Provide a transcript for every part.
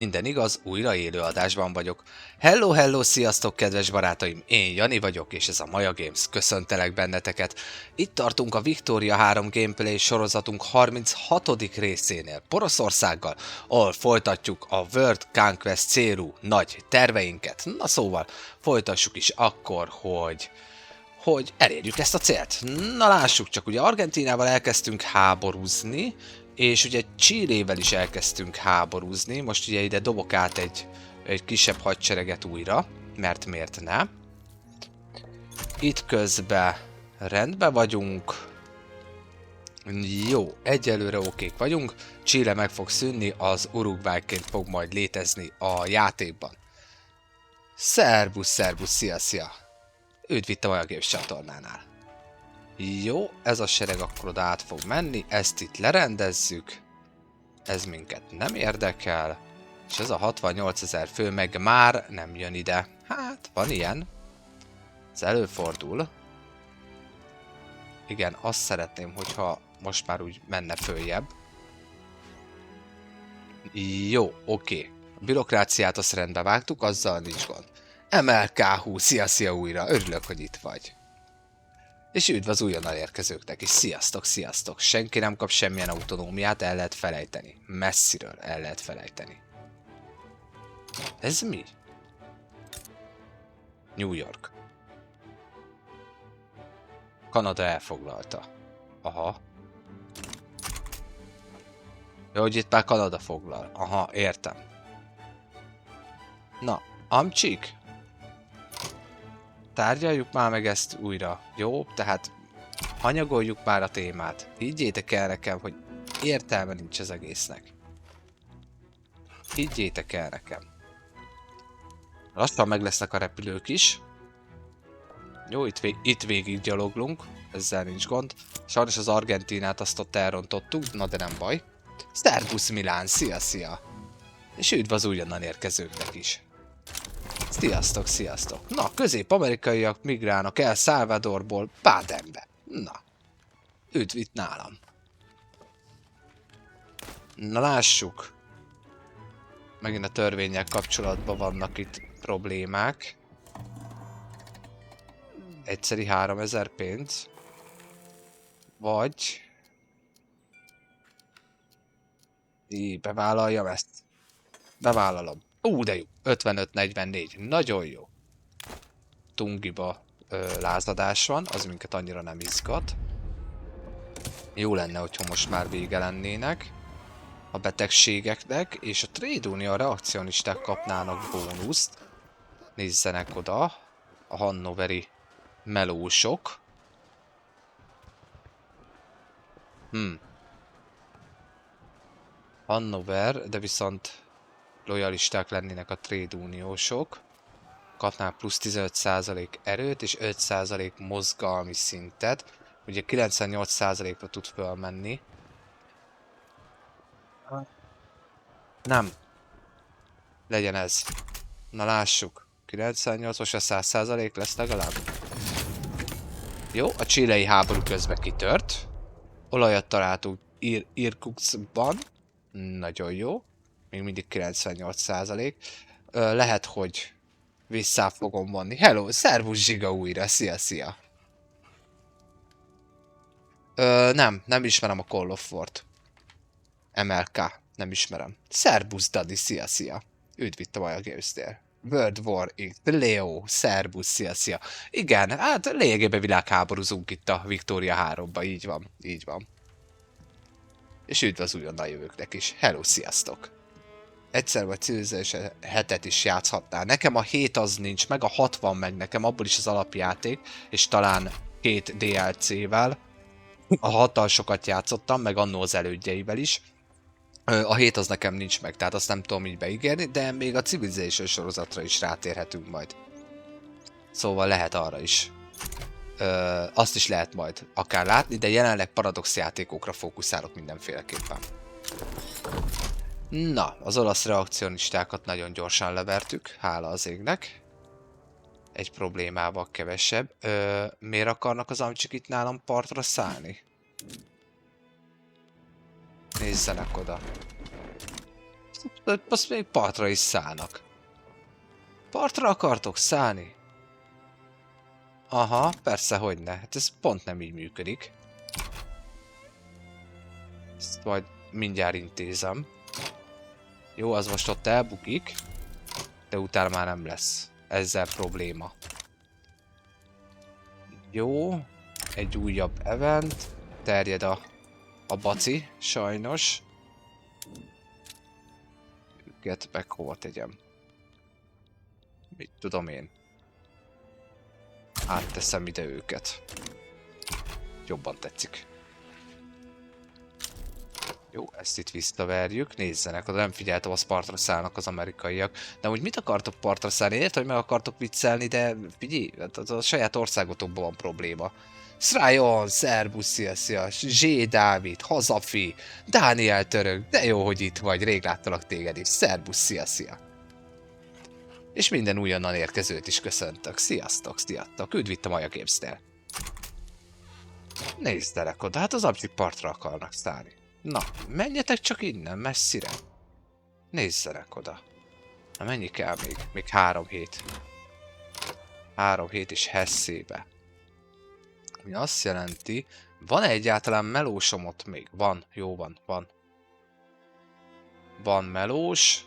Minden igaz, újra élő adásban vagyok. Hello, hello, sziasztok kedves barátaim, én Jani vagyok, és ez a Maja Games, köszöntelek benneteket. Itt tartunk a Victoria 3 gameplay sorozatunk 36. részénél, Poroszországgal, ahol folytatjuk a World Conquest célú nagy terveinket. Na szóval, folytassuk is akkor, hogy elérjük ezt a célt. Na lássuk csak, ugye Argentínával elkezdtünk háborúzni, és ugye Chilével is elkezdtünk háborúzni, most ugye ide dobok át egy kisebb hadsereget újra, mert miért ne. Itt közben rendben vagyunk. Jó, egyelőre okék vagyunk. Chile meg fog szűnni, az Uruguayként fog majd létezni a játékban. Szerbusz, szerbusz, szia, szia! Üdv itt a Maja Games csatornánál. Jó, ez a sereg akkor oda át fog menni, ezt itt lerendezzük. Ez minket nem érdekel. És ez a 68 000 fő meg már nem jön ide. Hát, van ilyen. Ez előfordul. Igen, azt szeretném, hogyha most már úgy menne följebb. Jó, oké. A bürokráciát azt rendbe vágtuk, azzal nincs gond. MLK20, szia, szia újra, örülök, hogy itt vagy. És üdv az újonnan érkezőknek is. Sziasztok, sziasztok. Senki nem kap semmilyen autonómiát, el lehet felejteni. Messziről el lehet felejteni. Ez mi? New York. Kanada elfoglalta. Aha. Jó, hogy itt már Kanada foglal. Aha, értem. Na, amcsik? Tárgyaljuk már meg ezt újra. Jó, tehát hanyagoljuk már a témát. Higgyétek el nekem, hogy értelme nincs az egésznek. Higgyétek el nekem. Lassan meg lesznek a repülők is. Jó, itt végig gyaloglunk. Ezzel nincs gond. Sajnos az Argentínát azt ott elrontottuk, na de nem baj. Szerbusz Milán, szia, szia! És üdv az újonnan érkezőknek is. Sziasztok, sziasztok! Na, közép-amerikaiak migrálnak El Salvadorból Bádenbe. Na, üdv itt nálam. Na lássuk. Megint a törvénnyel kapcsolatban vannak itt problémák. Egyszeri 3000 pénz. Vagy... bevállaljam ezt. Bevállalom. De jó. 55-44. Nagyon jó. Tungiba lázadás van, az minket annyira nem izgat. Jó lenne, hogyha most már vége lennének a betegségeknek, és a Trade Union reakcionisták kapnának bónuszt. Nézzenek oda, a hannoveri melósok. Hannover, de viszont lojalisták lennének a Trade Uniósok. Kapnák plusz 15% erőt és 5% mozgalmi szintet. Ugye 98%-ra tud fölmenni. Nem. Legyen ez. Na lássuk. 98, most a 100% lesz legalább. Jó, a chilei háború közben kitört. Olajat találtunk Irkutskban. Nagyon jó. Még mindig 98%. Lehet, hogy vissza fogom vonni. Hello, szervusz Zsiga újra, szia, szia. Nem ismerem a Call of War-t. MLK, nem ismerem. Szerbusz Dadi, szia, szia. Üdv itt a Maja Games-nél. World War X, Leo, szerbusz, szia, szia. Igen, hát lényegében világháborúzunk itt a Victoria 3-ba, így van, így van. És üdv az újonnan jövőknek is. Hello, sziasztok. Egyszer vagy Civilization 7-et is játszhatnál. Nekem a 7 az nincs, meg a 60 meg nekem, abból is az alapjáték, és talán 2 DLC-vel. A 6-tal sokat játszottam, meg annó az elődjeivel is. A 7 az nekem nincs meg, tehát azt nem tudom így beígérni, de még a Civilization sorozatra is rátérhetünk majd. Szóval lehet arra is. Azt is lehet majd akár látni, de jelenleg paradox játékokra fókuszálok mindenféleképpen. Na, az olasz reakcionistákat nagyon gyorsan levertük, hála az égnek. Egy problémával kevesebb. Miért akarnak az amcsik itt nálam partra szállni? Nézzenek oda. Azt még partra is szállnak. Partra akartok szállni? Aha, persze, hogyne. Hát ez pont nem így működik. Ezt majd mindjárt intézem. Jó, az most ott elbukik, de utána már nem lesz ezzel probléma. Jó, egy újabb event. Terjed a baci, sajnos. Őket meg hova tegyem? Mit tudom én? Átteszem ide őket. Jobban tetszik. Jó, ezt itt visszaverjük. Nézzenek, oda nem figyeltem, az partra szállnak az amerikaiak. De úgy mit akartok partra szállni? Érted, hogy meg akartok viccelni, de figyelj, a saját országotokban van probléma. Srajon, szerbusz, szia, Zsé Dávid, hazafi, Dániel török, de jó, hogy itt vagy, rég láttalak téged is. Szerbusz, szia. És minden újonnan érkezőt is köszöntök. Sziasztok, üdv itt a Maja Games-nél. Nézdelek oda, hát az abzik partra akarnak szállni. Na, menjetek csak innen, messzire. Nézzenek oda. Na mennyi kell még? Még 3 hét. 3 hét is Hesszébe. Ami azt jelenti, van-e egyáltalán melósom ott még? Van, jó van. Van melós.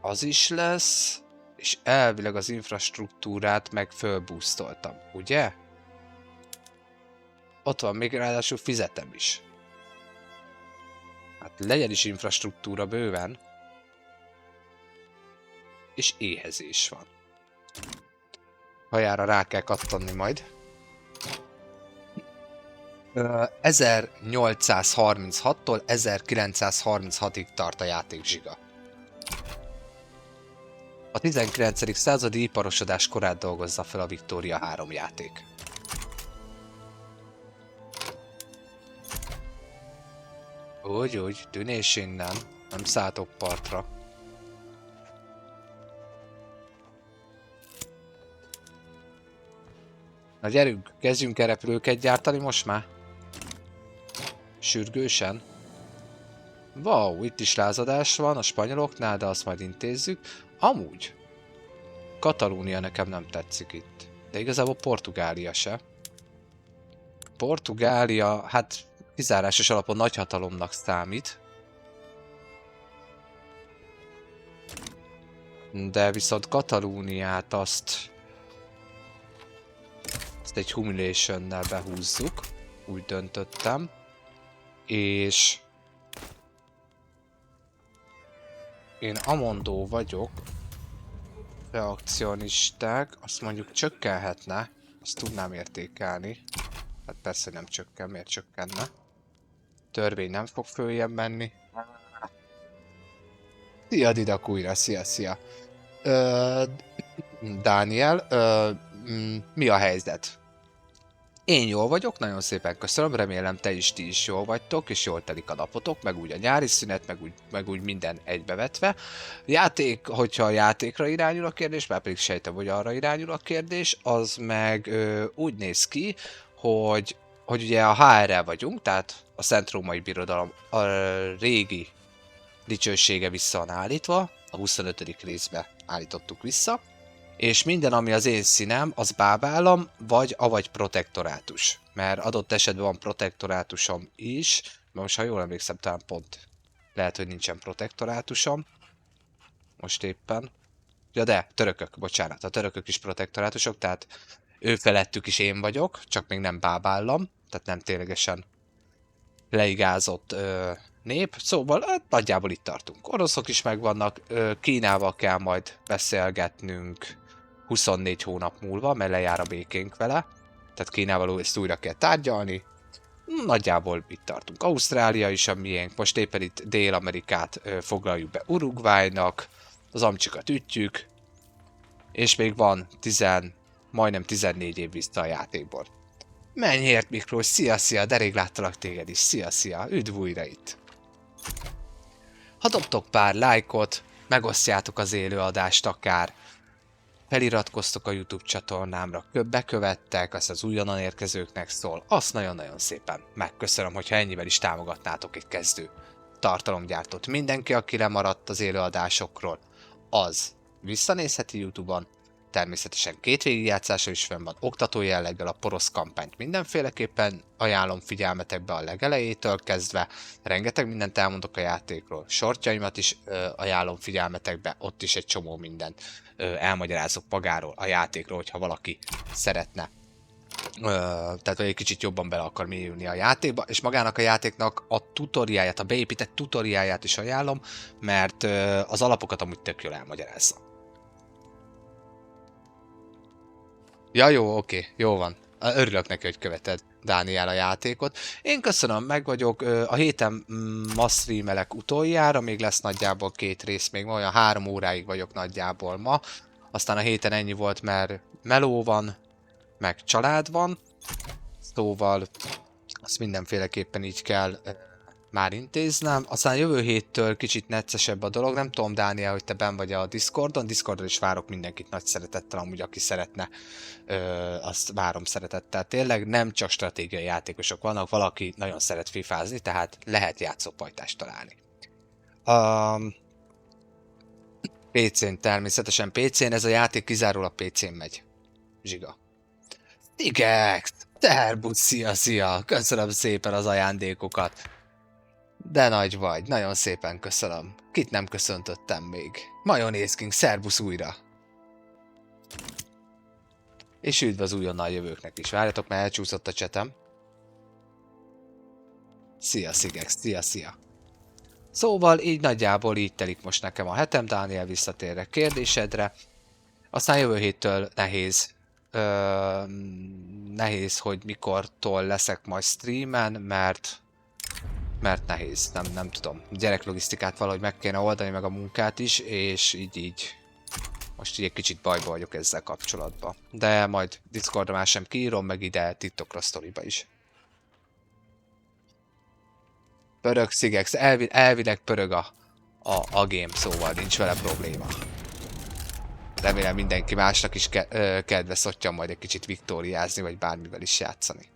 Az is lesz. És elvileg az infrastruktúrát meg fölboostoltam, ugye? Ott van, még ráadásul fizetem is. Hát legyen is infrastruktúra bőven. És éhezés van. Hajára rá kell kattanni majd. 1836-tól 1936-ig tart a játék zsiga. A 19. századi iparosodás korát dolgozza fel a Victoria 3 játék. Úgy, tűnés innen, nem szálltok partra. Na gyerünk, kezdjünk el repülőket gyártani most már. Sürgősen. Wow, itt is lázadás van a spanyoloknál, de azt majd intézzük. Amúgy, Katalónia nekem nem tetszik itt. De igazából Portugália se. Portugália, hát kizárásos alapon nagyhatalomnak számít. De viszont Katalóniát azt egy humiliation-nel behúzzuk. Úgy döntöttem. És én amondó vagyok. Reakcionisták, azt mondjuk csökkenhetne. Azt tudnám értékelni. Hát persze nem csökken, miért csökkenne? Törvény nem fog följebb menni. Szia Didak újra, szia. Dániel, mi a helyzet? Én jól vagyok, nagyon szépen köszönöm, remélem ti is jól vagytok, és jól telik a napotok, meg úgy a nyári szünet, meg úgy minden egybevetve. Játék, hogyha a játékra irányul a kérdés, már pedig sejtem, hogy arra irányul a kérdés, az meg úgy néz ki, hogy ugye a HR-rel vagyunk, tehát a Szent Római Birodalom a régi dicsősége vissza van állítva, a 25. részbe állítottuk vissza, és minden, ami az én színem, az bábállam, avagy protektorátus. Mert adott esetben van protektorátusom is, de most ha jól emlékszem, talán pont lehet, hogy nincsen protektorátusom. Most éppen. Ja de, törökök, bocsánat, a törökök is protektorátusok, tehát ő felettük is én vagyok, csak még nem bábállam, tehát nem ténylegesen leigázott nép, szóval nagyjából itt tartunk. Oroszok is megvannak, Kínával kell majd beszélgetnünk 24 hónap múlva, mert lejár a békénk vele, tehát Kínával ezt újra kell tárgyalni. Nagyjából itt tartunk. Ausztrália is a miénk, most éppen itt Dél-Amerikát foglaljuk be Uruguaynak, az amcsikat ütjük, és még van majdnem 14 év vissza a játékból. Mennyért Miklós, szia, de rég láttalak téged is, szia, üdv újra itt. Ha dobtok pár lájkot, megosztjátok az élőadást akár, feliratkoztok a YouTube csatornámra, bekövettek, azt az újonnan érkezőknek szól, azt nagyon-nagyon szépen megköszönöm, hogyha ennyivel is támogatnátok egy kezdő tartalomgyártót. Mindenki, aki lemaradt az élőadásokról, az visszanézheti YouTube-on. Természetesen 2 végigjátszása is fenn van, oktató jelleggel a porosz kampányt mindenféleképpen ajánlom figyelmetekbe a legelejétől kezdve. Rengeteg mindent elmondok a játékról, shortjaimat is ajánlom figyelmetekbe, ott is egy csomó mindent elmagyarázok magáról, a játékról, hogyha valaki szeretne. Tehát egy kicsit jobban bele akar mélyülni a játékba, és magának a játéknak a tutoriáját, a beépített tutoriáját is ajánlom, mert az alapokat amúgy tök jól elmagyarázza. Ja, jó, oké, jó van. Örülök neki, hogy követed, Dániel, a játékot. Én köszönöm, meg vagyok. A héten ma streamelek utoljára, még lesz nagyjából 2 rész, még olyan 3 óráig vagyok nagyjából ma. Aztán a héten ennyi volt, mert meló van, meg család van. Szóval azt mindenféleképpen így kell már intéznem. Aztán jövő héttől kicsit neccesebb a dolog. Nem tudom, Dániel, hogy te benn vagy a Discordon. Discordon is várok mindenkit nagy szeretettel, amúgy aki szeretne, azt várom szeretettel. Tényleg nem csak stratégiai játékosok vannak, valaki nagyon szeret fifázni, tehát lehet játszópajtást találni. PC-n természetesen PC-n, ez a játék kizárólag PC-n megy. Zsiga. Tigex! Szerbusz, szia! Köszönöm szépen az ajándékokat. De nagy vagy, nagyon szépen köszönöm. Kit nem köszöntöttem még? Mayonnaise King, szerbusz újra! És üdv az újonnan jövőknek is. Várjatok, mert elcsúszott a csetem. Szia, Szigex, szia! Szóval így nagyjából így telik most nekem a hetem, Dániel, visszatérre kérdésedre. Aztán jövő héttől nehéz, hogy mikortól leszek majd streamen, mert nehéz, nem tudom. Gyereklogisztikát valahogy meg kéne oldani, meg a munkát is, és így most így egy kicsit bajba vagyok ezzel kapcsolatban. De majd Discordra már sem kiírom, meg ide TikTokra sztoriba is. Pörög Szigex, elvileg pörög a game, szóval nincs vele probléma. Remélem mindenki másnak is kedve szottyan majd egy kicsit viktóriázni, vagy bármivel is játszani.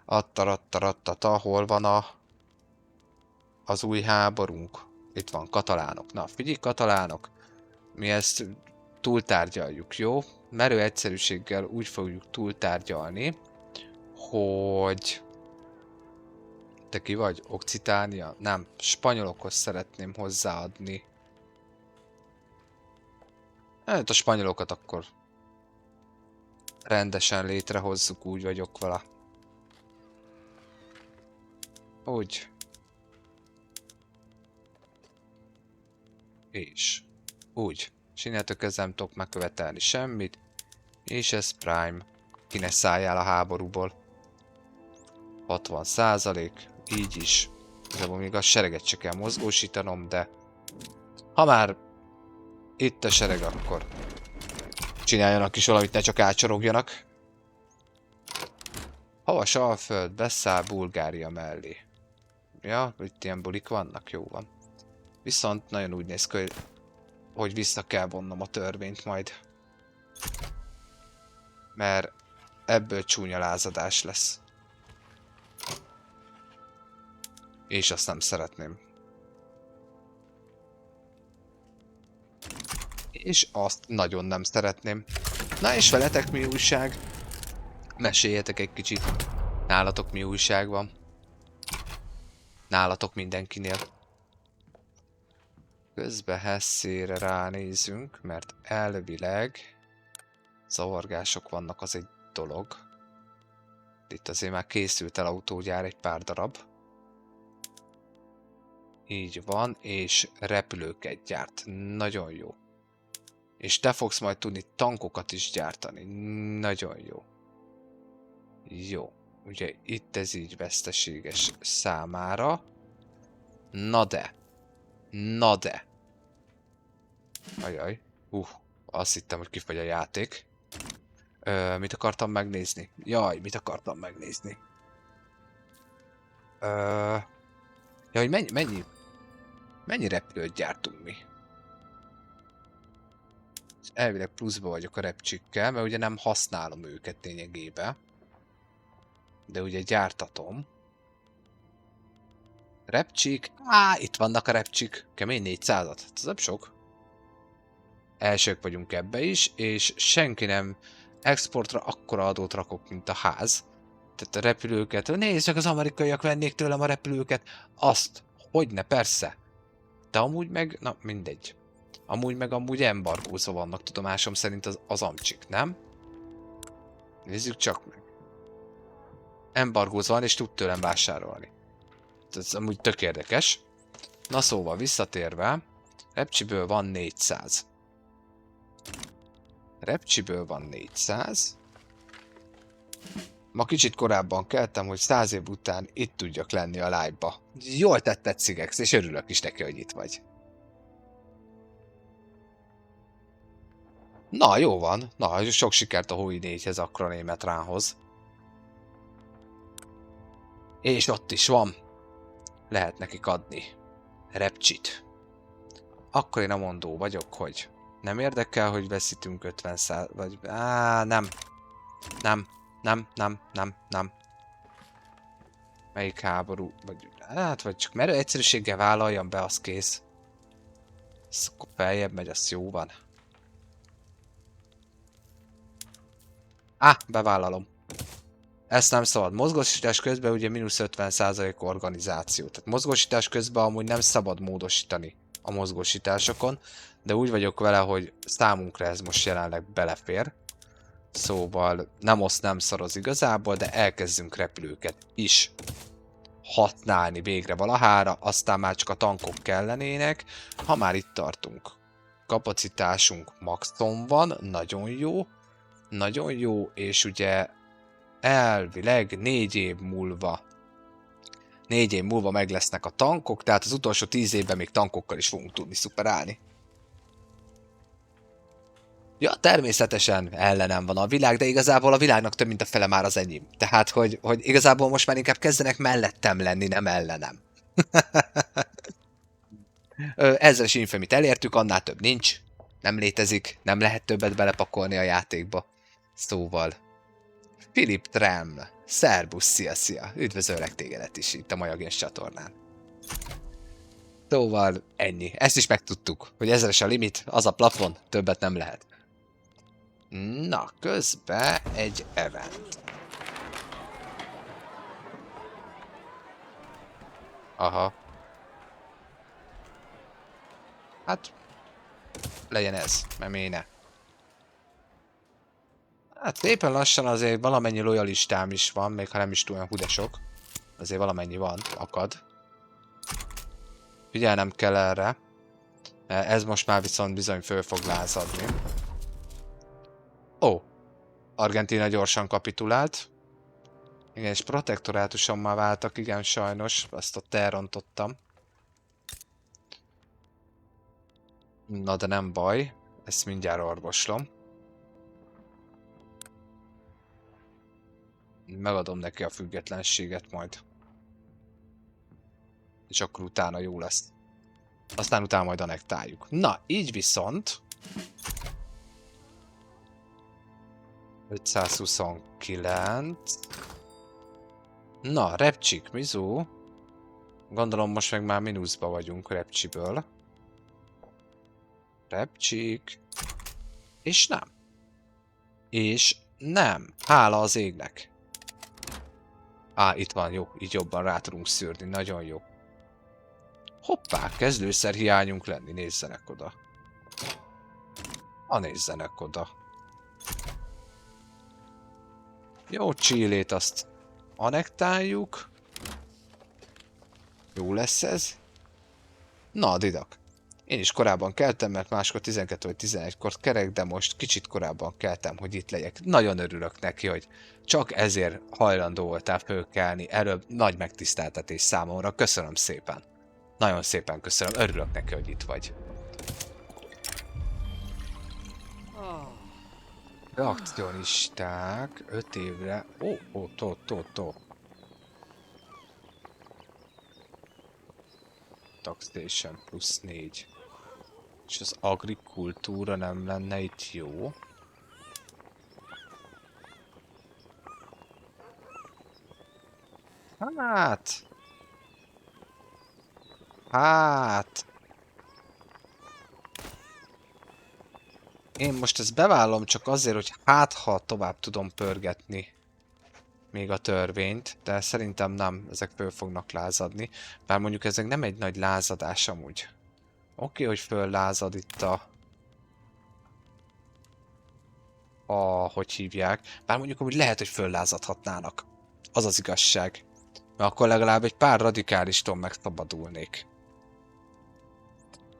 Attarattarattata, hol van az új háborunk? Itt van, katalánok. Na, figyelj, katalánok. Mi ezt túltárgyaljuk, jó? Merő egyszerűséggel úgy fogjuk túltárgyalni, hogy... Te ki vagy? Okcitánia? Nem, spanyolokhoz szeretném hozzáadni. Hát a spanyolokat akkor rendesen létrehozzuk, úgy vagyok vele. Úgy. És. Úgy. És innentől kezdve nem tudok megkövetelni semmit. És ez Prime. Ki ne szálljál a háborúból. 60%. Így is. Igazából még a sereget se kell mozgósítanom, de... Ha már itt a sereg, akkor csináljanak is valamit, ne csak átsorogjanak. Havas Alföld beszáll Bulgária mellé. Ja, itt ilyen bulik vannak, jó van. Viszont nagyon úgy néz ki, hogy vissza kell vonnom a törvényt majd. Mert ebből csúnya lázadás lesz. És azt nem szeretném. És azt nagyon nem szeretném. Na és veletek mi újság? Meséljetek egy kicsit. Nálatok mi újság van? Nálatok mindenkinél. Közben Hesszére ránézünk, mert elvileg zavargások vannak, az egy dolog. Itt azért már készült el autógyár egy pár darab. Így van, és repülőket gyárt. Nagyon jó. És te fogsz majd tudni tankokat is gyártani. Nagyon jó. Jó. Ugye itt ez így veszteséges számára. Na de. Na de. Ajaj. Azt hittem, hogy kifagy a játék. Mit akartam megnézni? Jaj, mit akartam megnézni? Ja, hogy mennyi repülőt gyártunk mi? Elvileg pluszba vagyok a repcsikkel, mert ugye nem használom őket lényegében. De ugye gyártatom. Repcsik. Itt vannak a repcsik. Kemény 400-at. Ez nem sok. Elsők vagyunk ebbe is, és senki nem exportra akkora adót rakok, mint a ház. Tehát a repülőket. Nézd meg, az amerikaiak vennék tőlem a repülőket. Azt. Hogyne, persze. De amúgy meg, na mindegy. Amúgy embargózva vannak, tudomásom szerint az amcsik, nem? Nézzük csak meg. Embargózva van, és tud tőlem vásárolni. Ez amúgy tök érdekes. Na szóval, visszatérve, Repcsiből van 400. Repcsiből van 400. Ma kicsit korábban keltem, hogy 100 év után itt tudjak lenni a live-ba. Jól tetted, Cigex, és örülök is neki, hogy itt vagy. Na, jó van. Na, sok sikert a Hoi 4-hez, Akronémetránhoz. És ott is van. Lehet nekik adni. Repcsit. Akkor én a mondó vagyok, hogy nem érdekel, hogy veszítünk 50 vagy... nem. Nem. Melyik háború? Vagy csak merő egyszerűséggel vállaljam be, az kész. Ez akkor feljebb megy, az jó van. Bevállalom. Ezt nem szabad. Mozgósítás közben ugye -50% organizáció. Tehát mozgósítás közben amúgy nem szabad módosítani a mozgósításokon, de úgy vagyok vele, hogy számunkra ez most jelenleg belefér. Szóval nem osz, nem szaroz igazából, de elkezdünk repülőket is használni végre valahára, aztán már csak a tankok kellenének, ha már itt tartunk. Kapacitásunk maxon van, nagyon jó, és ugye elvileg 4 év múlva meg lesznek a tankok, tehát az utolsó 10 évben még tankokkal is fogunk tudni szuperálni. Ja, természetesen ellenem van a világ, de igazából a világnak több mint a fele már az enyém. Tehát, hogy igazából most már inkább kezdenek mellettem lenni, nem ellenem. Ezres infamit elértük, annál több nincs. Nem létezik, nem lehet többet belepakolni a játékba. Szóval... Philip Tram, szerbusz, szia! Üdvözöllek tégedet is itt a Majagéns csatornán. Szóval ennyi. Ezt is megtudtuk, hogy 1000-es a limit, az a plafon, többet nem lehet. Na, közben egy event. Aha. Hát, legyen ez, mert miért ne. Hát szépen lassan azért valamennyi lojalistám is van, még ha nem is túl olyan hudesok. Azért valamennyi van, akad. Figyelnem kell erre. Ez most már viszont bizony föl fog lázadni. Ó, Argentína gyorsan kapitulált. Igen, és protektorátusommal váltak, igen, sajnos. Azt ott elrontottam. Na, de nem baj. Ezt mindjárt orvoslom. Megadom neki a függetlenséget majd. És akkor utána jó lesz. Aztán utána majd anektáljuk. Na, így viszont... 529... Na, Repcsik, Mizu. Gondolom most meg már mínuszba vagyunk Repcsiből. Repcsik. És nem. És nem. Hála az égnek. Itt van, jó. Így jobban rá tudunk szűrni. Nagyon jó. Hoppá, kezdőszer hiányunk lenni. Nézzenek oda. Nézzenek oda. Jó, Chilét azt anektáljuk. Jó lesz ez. Na, Didak. Én is korábban keltem, mert máskor 12 vagy 11-kor kerek, de most kicsit korábban keltem, hogy itt legyek. Nagyon örülök neki, hogy csak ezért hajlandó voltál fölkelni. Előbb nagy megtiszteltetés számomra. Köszönöm szépen. Nagyon szépen köszönöm. Örülök neki, hogy itt vagy. Reakcionisták 5 évre... Taxation +4. És az agrikultúra nem lenne itt jó? Hát... Hát... Én most ezt bevállalom csak azért, hogy hát ha tovább tudom pörgetni még a törvényt, de szerintem nem, ezek föl fognak lázadni. Bár mondjuk ezek nem egy nagy lázadás amúgy. Oké, hogy föllázad itt hogy hívják. Bár mondjuk amúgy lehet, hogy föllázadhatnának. Az az igazság. Mert akkor legalább egy pár radikálistól megszabadulnék.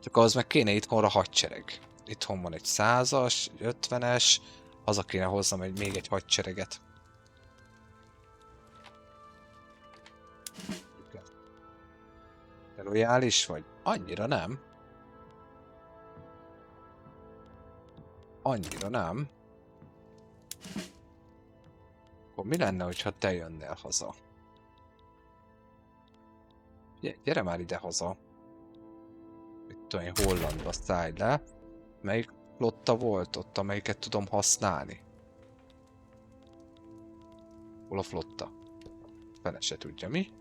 Csak ahhoz meg kéne itthonra hadsereg. Itthon van egy 100-as, 50-es, haza kéne hoznom még egy hadsereget. Te lojális vagy? Annyira nem. Annyira nem. Akkor mi lenne, hogyha te jönnél haza? Gyere már ide haza. Itt tudom én, Hollandba szállj le. Melyik flotta volt ott, amelyiket tudom használni? Hol a flotta? Fene se tudja mi?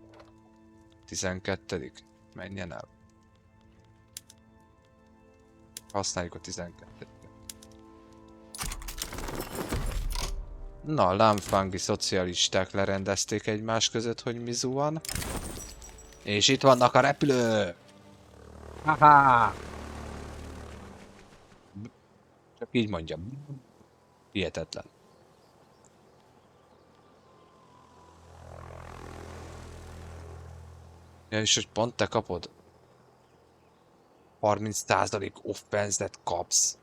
12. Menjen el. Használjuk a 12-et. Na, lámfangi szocialisták lerendezték egymás között, hogy mi zuhan. És itt vannak a repülők! Haha! Csak így mondjam. Hihetetlen. Ja, és hogy pont te kapod? 30% offenzet kapsz.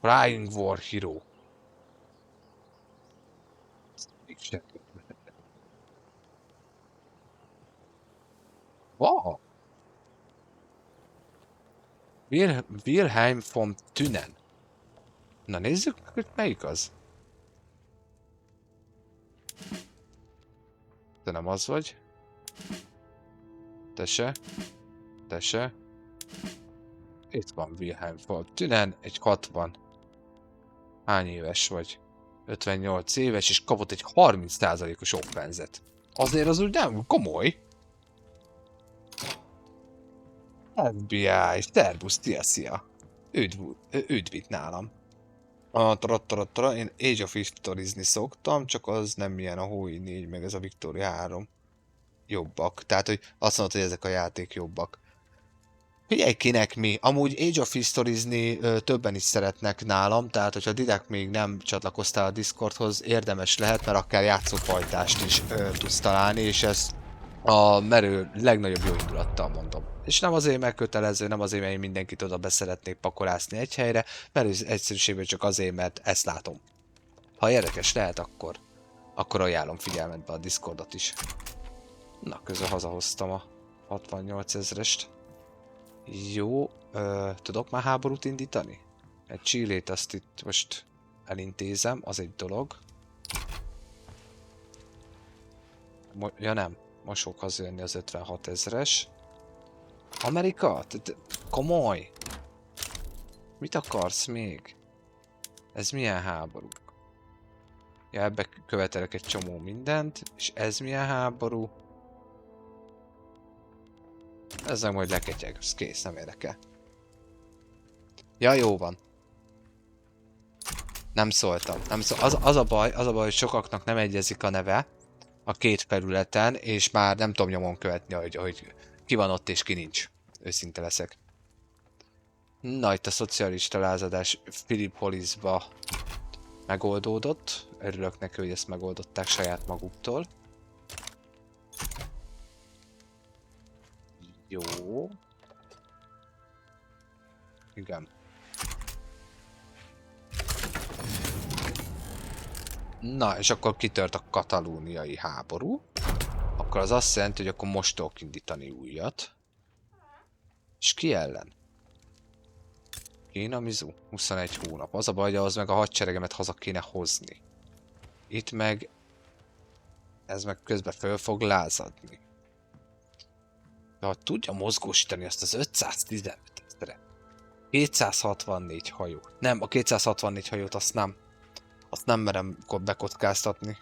Flying War Hero. Wow. Wilhelm von Thünen. Na nézzük, hogy melyik az. Te nem az vagy. Te se. Te se. Itt van Wilhelm von Thünen, egy 60. Hány éves vagy? 58 éves, és kapott egy 30%-os offenzet. Azért az úgy nem komoly. FBI, szervusz, szia. Üdv itt nálam. Én Age of History-zni szoktam, csak az nem ilyen a Hoi 4, meg ez a Victoria 3 jobbak. Tehát, hogy azt mondod, hogy ezek a játék jobbak. Figyelj, kinek mi? Amúgy Age of History-zni többen is szeretnek nálam, tehát hogyha direkt még nem csatlakoztál a Discordhoz, érdemes lehet, mert akár játszófajtást is tudsz találni, és ez a merő legnagyobb jó indulattal mondom. És nem azért megkötelező, nem azért, mert én mindenkit oda beszeretnék pakolászni egy helyre, mert egyszerűségben csak azért, mert ezt látom. Ha érdekes lehet, akkor ajánlom figyelmetbe a Discordot is. Na, közben hazahoztam a 68 000-est. Jó, tudok már háborút indítani? Egy Chilét azt itt most elintézem, az egy dolog. Ja nem, most fog hazajönni az 56 000-es. Amerika? Komoly! Mit akarsz még? Ez milyen háború? Ja, ebbe követelek egy csomó mindent, és ez milyen háború? Ezzel majd leketyeg, ez kész, nem érdekel. Ja, jó van. Nem szóltam. Az a baj, hogy sokaknak nem egyezik a neve a két felületen, és már nem tudom nyomon követni, hogy ki van ott és ki nincs. Őszinte leszek. Na, itt a szocialista lázadás Philippolisba megoldódott. Örülök neki, hogy ezt megoldották saját maguktól. Jó. Igen. Na, és akkor kitört a katalóniai háború. Akkor az azt jelenti, hogy akkor most tudok indítani újat. És ki ellen? Kína, Mizu? 21 hónap. Az a baj, hogy ahhoz meg a hadseregemet haza kéne hozni. Itt meg... Ez meg közben föl fog lázadni. De ha tudja mozgósítani azt az 515 000-re. 264 hajó. Nem, a 264 hajót azt nem. Azt nem merem bekockáztatni.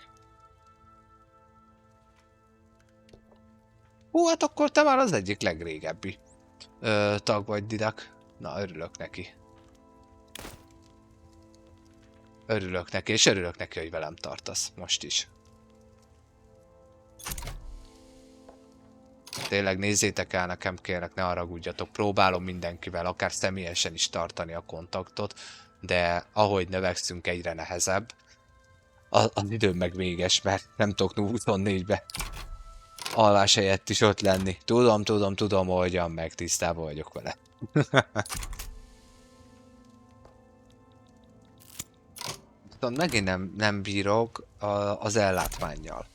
Hú, hát akkor te már az egyik legrégebbi tag vagy, Didak. Na, örülök neki. Örülök neki, és örülök neki, hogy velem tartasz. Most is. Tényleg nézzétek el nekem, kérlek, ne haragudjatok. Próbálom mindenkivel, akár személyesen is tartani a kontaktot, de ahogy növekszünk, egyre nehezebb. Az időm meg véges, mert nem tudok 24-be alvás helyett is ott lenni. Tudom, hogyan meg tisztában vagyok vele. Viszont megint nem bírok az ellátmánnyal.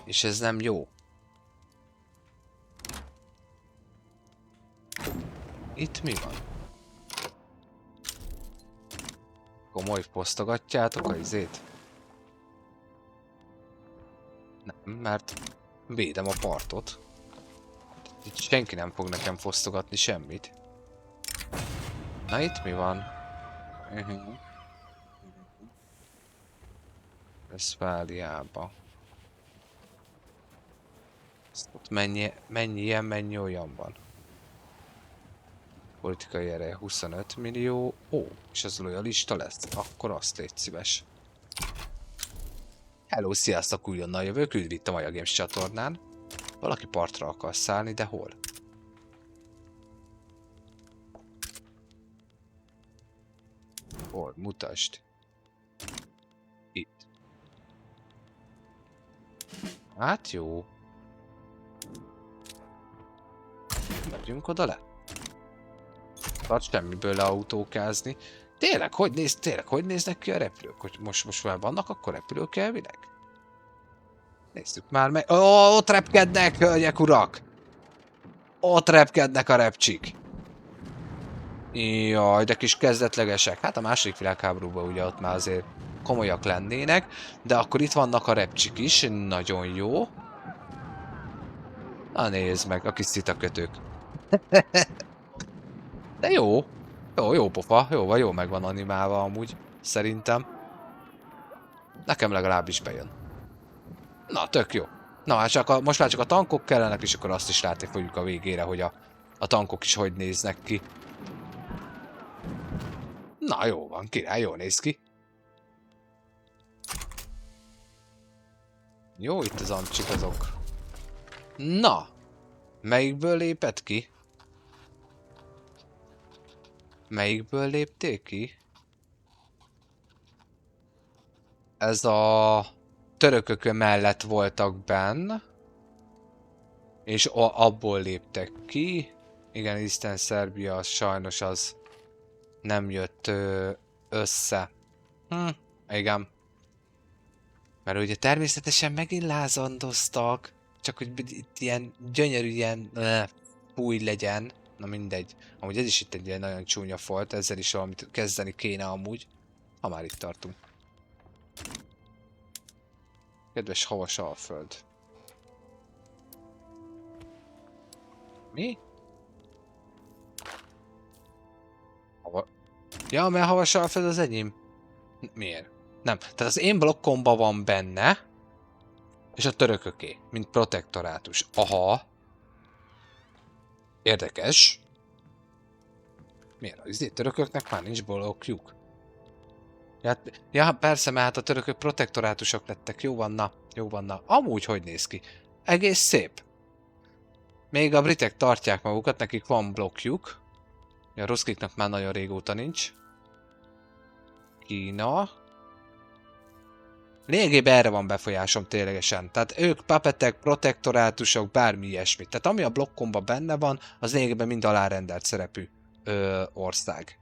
És ez nem jó. Itt mi van? Komoly posztogatjátok a izét? Nem, mert védem a partot. Itt senki nem fog nekem fosztogatni semmit. Na itt mi van? Westfáliába. Ott mennyi olyan van? Politikai ereje 25 millió. Ó, és az lojalista lesz? Akkor azt légy szíves. Hello, sziasztok, újonnal jövök, üdv itt a Maja Games csatornán. Valaki partra akar szállni, de hol? Hol? Mutasd. Itt. Hát jó. Megyünk oda le. Tart semmiből leautókázni. Tényleg, hogy néznek ki a repülők? Hogy most már vannak akkor repülők elvileg? Nézzük már meg. Ó, ott repkednek, hölgyek, urak! Ott repkednek a repcsik. Jaj, de kis kezdetlegesek. Hát a második világháborúban ugye ott már azért komolyak lennének. De akkor itt vannak a repcsik is. Nagyon jó. Na nézd meg, a kis szitakötők. De jó. Jó pofa. Jó megvan animálva amúgy. Szerintem. Nekem legalábbis bejön. Na, tök jó. Na, hát most már csak a tankok kellenek, és akkor azt is látni fogjuk a végére, hogy a tankok is hogy néznek ki. Na, jó van, király, jól néz ki. Jó, itt az amcsik azok. Na, melyikből lépett ki? Melyikből lépték ki? Ez a törökök mellett voltak benn. És abból léptek ki. Igen, Eastern Serbia, sajnos az nem jött össze. Igen. Mert ugye természetesen megint lázandoztak. Csak hogy itt ilyen gyönyörű, ilyen fúj legyen. Na mindegy. Amúgy ez is itt egy ilyen nagyon csúnya folt. Ezzel is valamit kezdeni kéne amúgy. Ha már itt tartunk. Kedves havas alföld. Mi? Ja, mert havas alföld az enyém. Miért? Nem. Tehát az én blokkomban van benne. És a törököké, mint protektorátus. Aha. Érdekes. Miért? Az törököknek már nincs blokkjuk. Ja, persze, mert hát a törökök protektorátusok lettek. Jó van, na. Amúgy hogy néz ki? Egész szép. Még a britek tartják magukat, nekik van blokkjuk. A ruszkiknak már nagyon régóta nincs. Kína. Lényegében erre van befolyásom ténylegesen. Tehát ők papetek, protektorátusok, bármi ilyesmit. Tehát ami a blokkomban benne van, az lényegében mind alárendelt szerepű ország.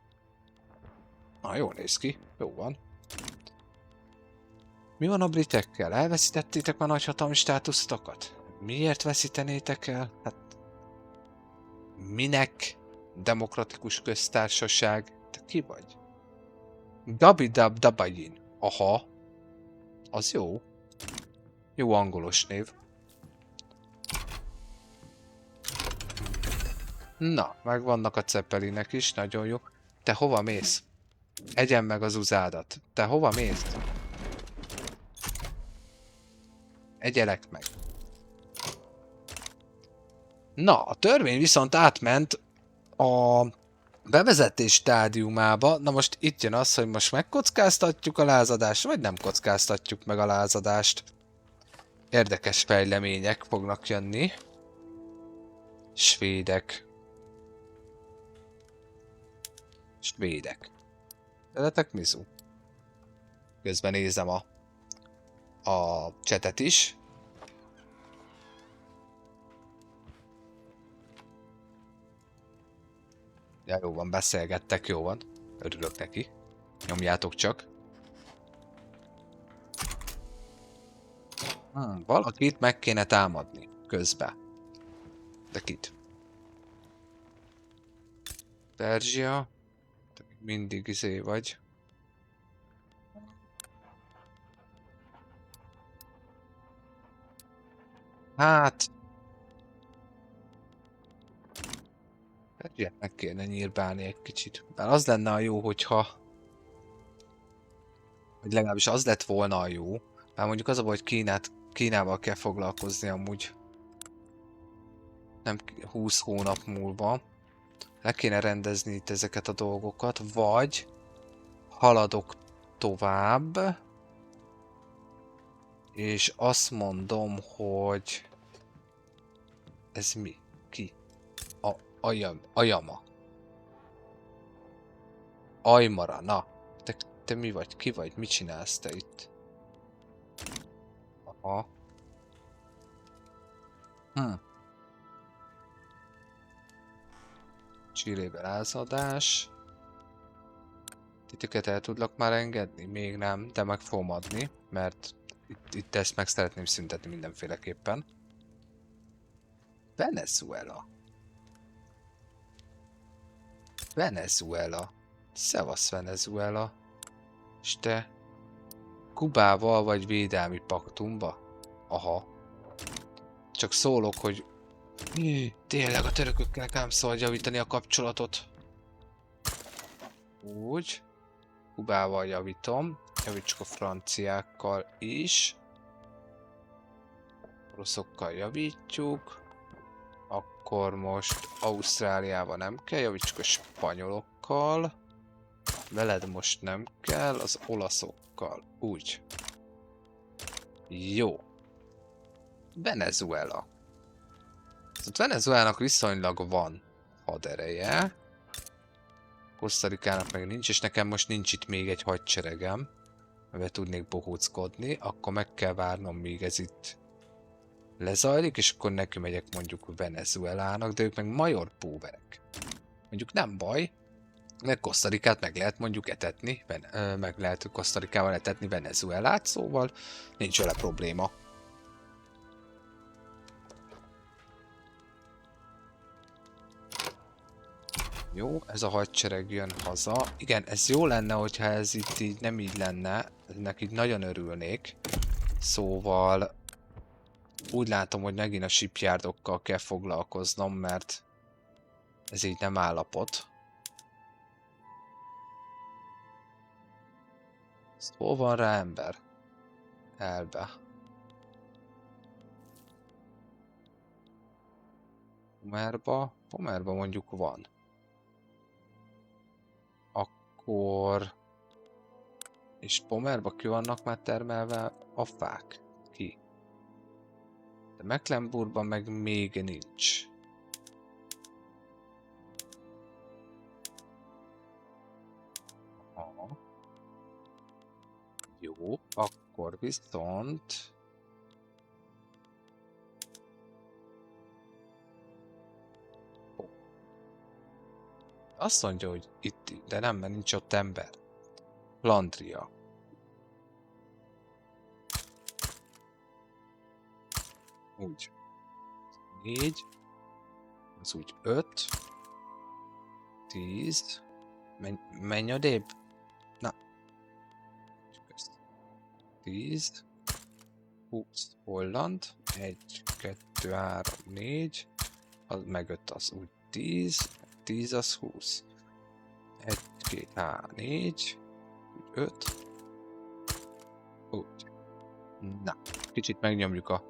Na, jól néz ki. Jó van. Mi van a britekkel? Elveszítettétek már nagyhatalmi státuszotokat? Miért veszítenétek el? Hát... Minek? Demokratikus köztársaság? Te ki vagy? Dabidab Dabayin. Aha. Az jó. Jó angolos név. Na, megvannak a cepelinek is, nagyon jó. Te hova mész? Egyen meg az uzádat. Te hova mész? Egyelek meg. Na, a törvény viszont átment a bevezetés stádiumába. Na most itt jön az, hogy most megkockáztatjuk a lázadást, vagy nem kockáztatjuk meg a lázadást. Érdekes fejlemények fognak jönni. Svédek. Svédek. Veletek mizu? Közben nézem a csetet is. Ja, jó van, beszélgettek, jó van. Örülök neki. Nyomjátok csak. Valakit meg kéne támadni közben. De kit? Perzsia? Te még mindig izé vagy. Hát... Perzsiát meg kéne nyírbálni egy kicsit. Bár az lenne a jó, hogyha... Vagy legalábbis az lett volna a jó. Bár mondjuk az a baj, hogy Kínával kell foglalkozni amúgy. Nem 20 hónap múlva. Le kéne rendezni itt ezeket a dolgokat, vagy haladok tovább, és azt mondom, hogy ez mi? Ki? Ajama. Ajmara, na. Te mi vagy? Ki vagy? Mit csinálsz te itt? Aha. Csillébe lázadás. Titeket el tudlak már engedni? Még nem, de meg fogom adni, mert itt ezt meg szeretném szüntetni mindenféleképpen. Venezuela. Venezuela. Szevasz Venezuela. És te Kubával vagy védelmi paktumba? Aha. Csak szólok, hogy tényleg a törökökkel nem szabad javítani a kapcsolatot. Úgy. Kubával javítom. Javítsuk a franciákkal is. Oroszokkal javítjuk. Akkor most Ausztráliával nem kell, javítsuk a spanyolokkal. Veled most nem kell, az olaszokkal. Úgy. Jó. Venezuela. Szóval Venezuelának viszonylag van hadereje. Kosztarikának meg nincs, és nekem most nincs itt még egy hadseregem, amivel tudnék bohóckodni, akkor meg kell várnom, míg ez itt lezajlik, és akkor neki megyek mondjuk Venezuelának, de ők meg major póverek. Mondjuk nem baj, mert Kosztarikát meg lehet mondjuk etetni, meg lehet Kosztarikával etetni Venezuelát, szóval nincs vele probléma. Jó, ez a hadsereg jön haza. Igen, ez jó lenne, hogyha ez itt így nem így lenne, ennek így nagyon örülnék. Szóval úgy látom, hogy megint a shipyardokkal kell foglalkoznom, mert ez így nem állapot. Hol van rá ember? Elbe. Pomerba mondjuk van. Akkor... És Pomerba ki vannak már termelve a fák? Ki? De Mecklenburgban meg még nincs. Aha. Jó, akkor viszont... Azt mondja, hogy itt, de nem, mert nincs ott ember. Flandria. Úgy. 4. Az úgy 5. 10. Menj odébb. Na. 10. 20. Holland. 1, 2, 3, 4. Az meg 5 az úgy 10. 10 az 20. 1, 2, 3, 4. 5. Úgy. Na. Kicsit megnyomjuk a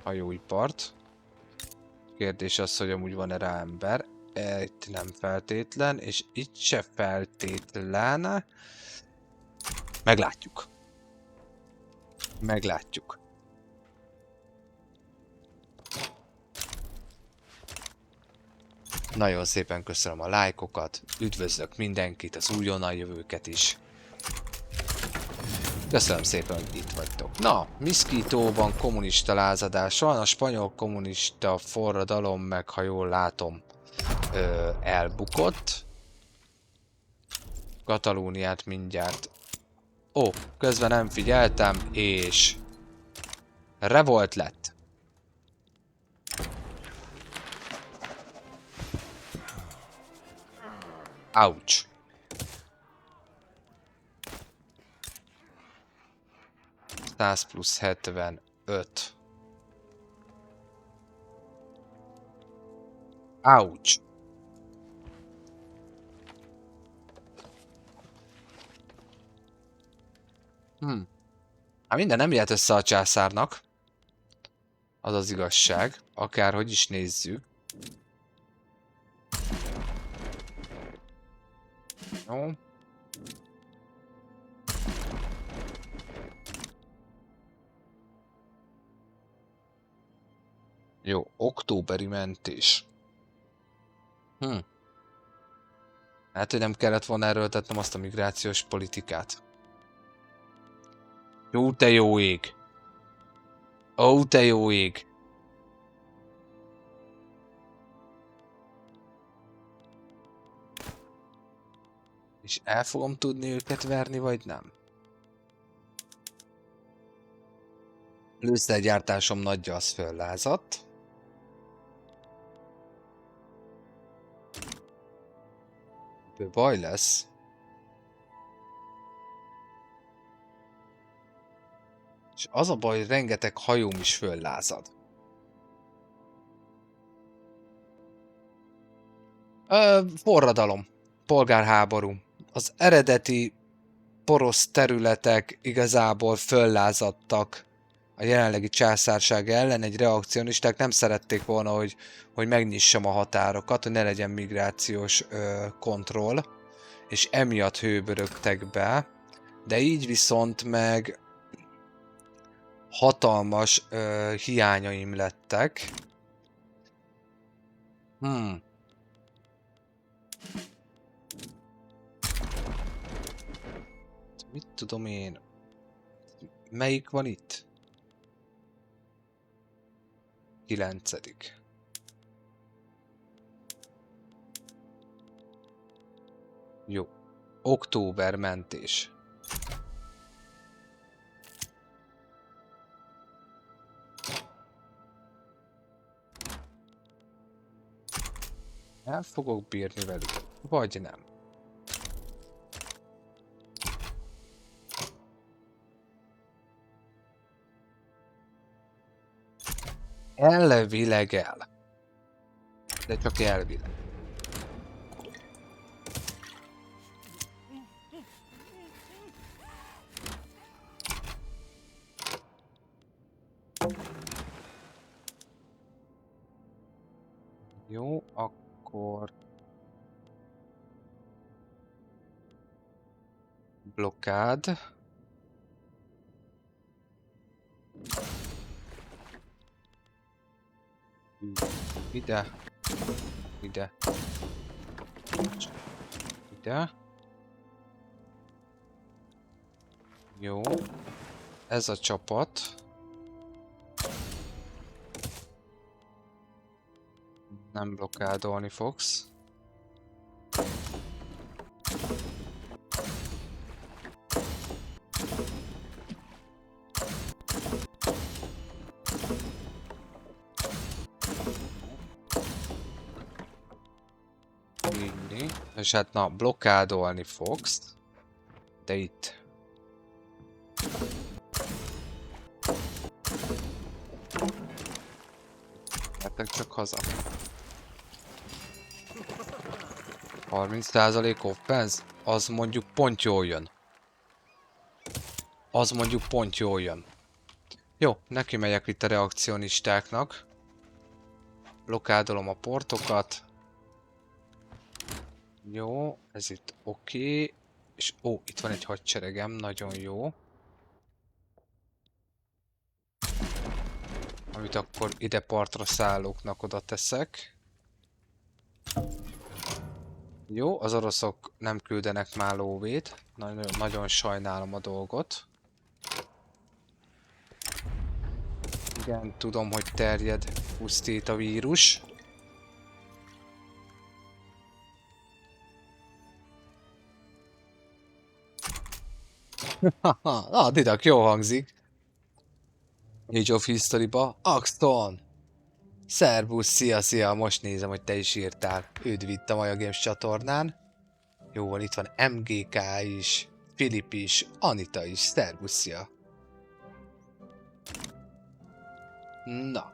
hajóipart. Kérdés az, hogy amúgy van-e rá ember. Itt nem feltétlen, és itt se feltétlen. Meglátjuk. Meglátjuk. Nagyon szépen köszönöm a lájkokat, üdvözlök mindenkit, az újonnan jövőket is. Köszönöm szépen, hogy itt vagytok. Na, Miszkitóban kommunista lázadás van, a spanyol kommunista forradalom meg, ha jól látom, elbukott. Katalóniát mindjárt. Ó, közben nem figyeltem, és revolt lett. Ouch. +100 + 75. Ouch. Hát minden nem jött össze a császárnak. Az az igazság. Akárhogy is nézzük. Jó. Jó, októberi mentés. Hát, hogy nem kellett volna erőltetnem azt a migrációs politikát. Jó, te jó ég! Ó, te jó ég! És el fogom tudni őket verni, vagy nem? Lőszergyártásom nagyja az föllázadt. Baj lesz. És az a baj, hogy rengeteg hajóm is föllázad. Forradalom. Polgárháború. Az eredeti porosz területek igazából föllázadtak a jelenlegi császárság ellen. Egy reakcionisták nem szerették volna, hogy megnyissam a határokat, hogy ne legyen migrációs kontroll. És emiatt hőbörögtek be. De így viszont meg hatalmas hiányaim lettek. Mit tudom én? Melyik van itt? 9. Jó. Október mentés. El fogok bírni velük, vagy nem. Elvileg el. De csak elvileg. Jó, akkor... Blokkád. Ide. Ide. Ide. Jó. Ez a csapat. Nem blokkádolni fogsz. És hát na, blokkádolni fogsz. De itt. Gyertek csak haza. 30% offense? Az mondjuk pont jól jön. Az mondjuk pont jól jön. Jó, neki megyek itt a reakcionistáknak. Blokádolom a portokat. Jó, ez itt oké. És ó, itt van egy hadseregem, nagyon jó. Amit akkor ide partra szállóknak oda teszek. Jó, az oroszok nem küldenek már lóvét. Nagyon, nagyon sajnálom a dolgot. Igen, tudom, hogy terjed, pusztít a vírus. Haha, Didak, jó hangzik. Age of History-ba. Axton! Szervusz, szia, most nézem, hogy te is írtál. Üdv itt a Maja Games csatornán. Jó van, itt van MGK is, Filip is, Anita is, szervusz, szia. Na,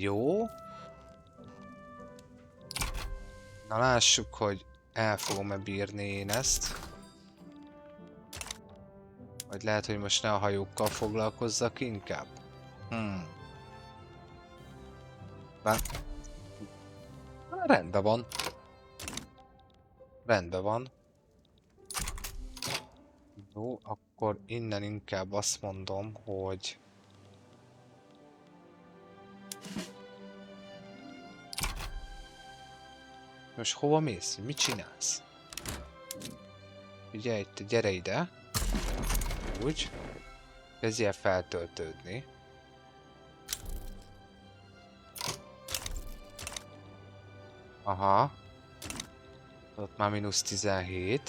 jó. Na lássuk, hogy el fogom-e bírni én ezt. Vagy lehet, hogy most ne a hajókkal foglalkozzak inkább. Bár... Rendben van. Rendben van. Jó, akkor innen inkább azt mondom, hogy... Most hova mész? Mit csinálsz? Figyelj, te gyere ide. Úgy. Kezdj el feltöltődni. Aha. Ott már -17.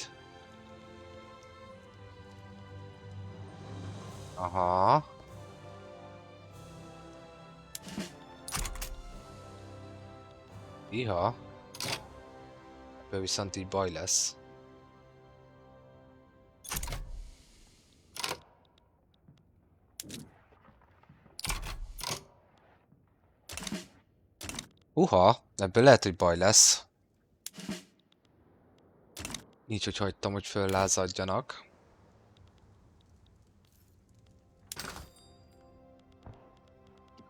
Aha. Iha. Ebből viszont így baj lesz. Ebből lehet, hogy baj lesz. Így, hogy hagytam, hogy föllázadjanak.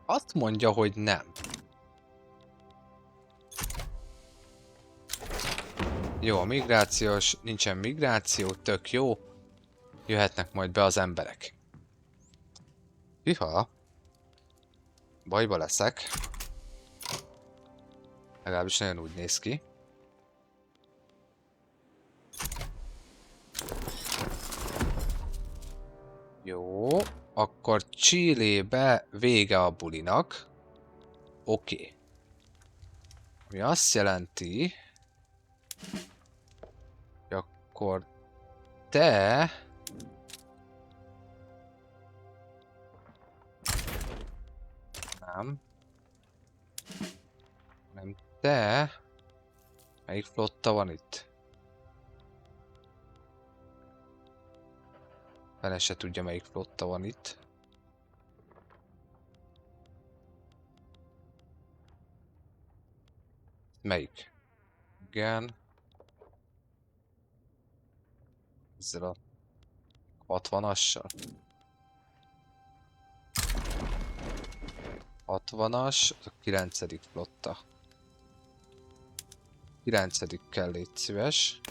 Azt mondja, hogy nem. Jó, a migrációs, nincsen migráció, tök jó. Jöhetnek majd be az emberek. Hűha. Bajba leszek. Legalábbis nagyon úgy néz ki. Jó, akkor Chilébe vége a bulinak. Oké. Ami azt jelenti, hogy akkor te... Nem. Nem te... Melyik flotta van itt? Fele se tudja, melyik flotta van itt. Melyik? Igen. Ezzel a 60-assal. 60-as, a 9. flotta. 9. kell, légy szíves.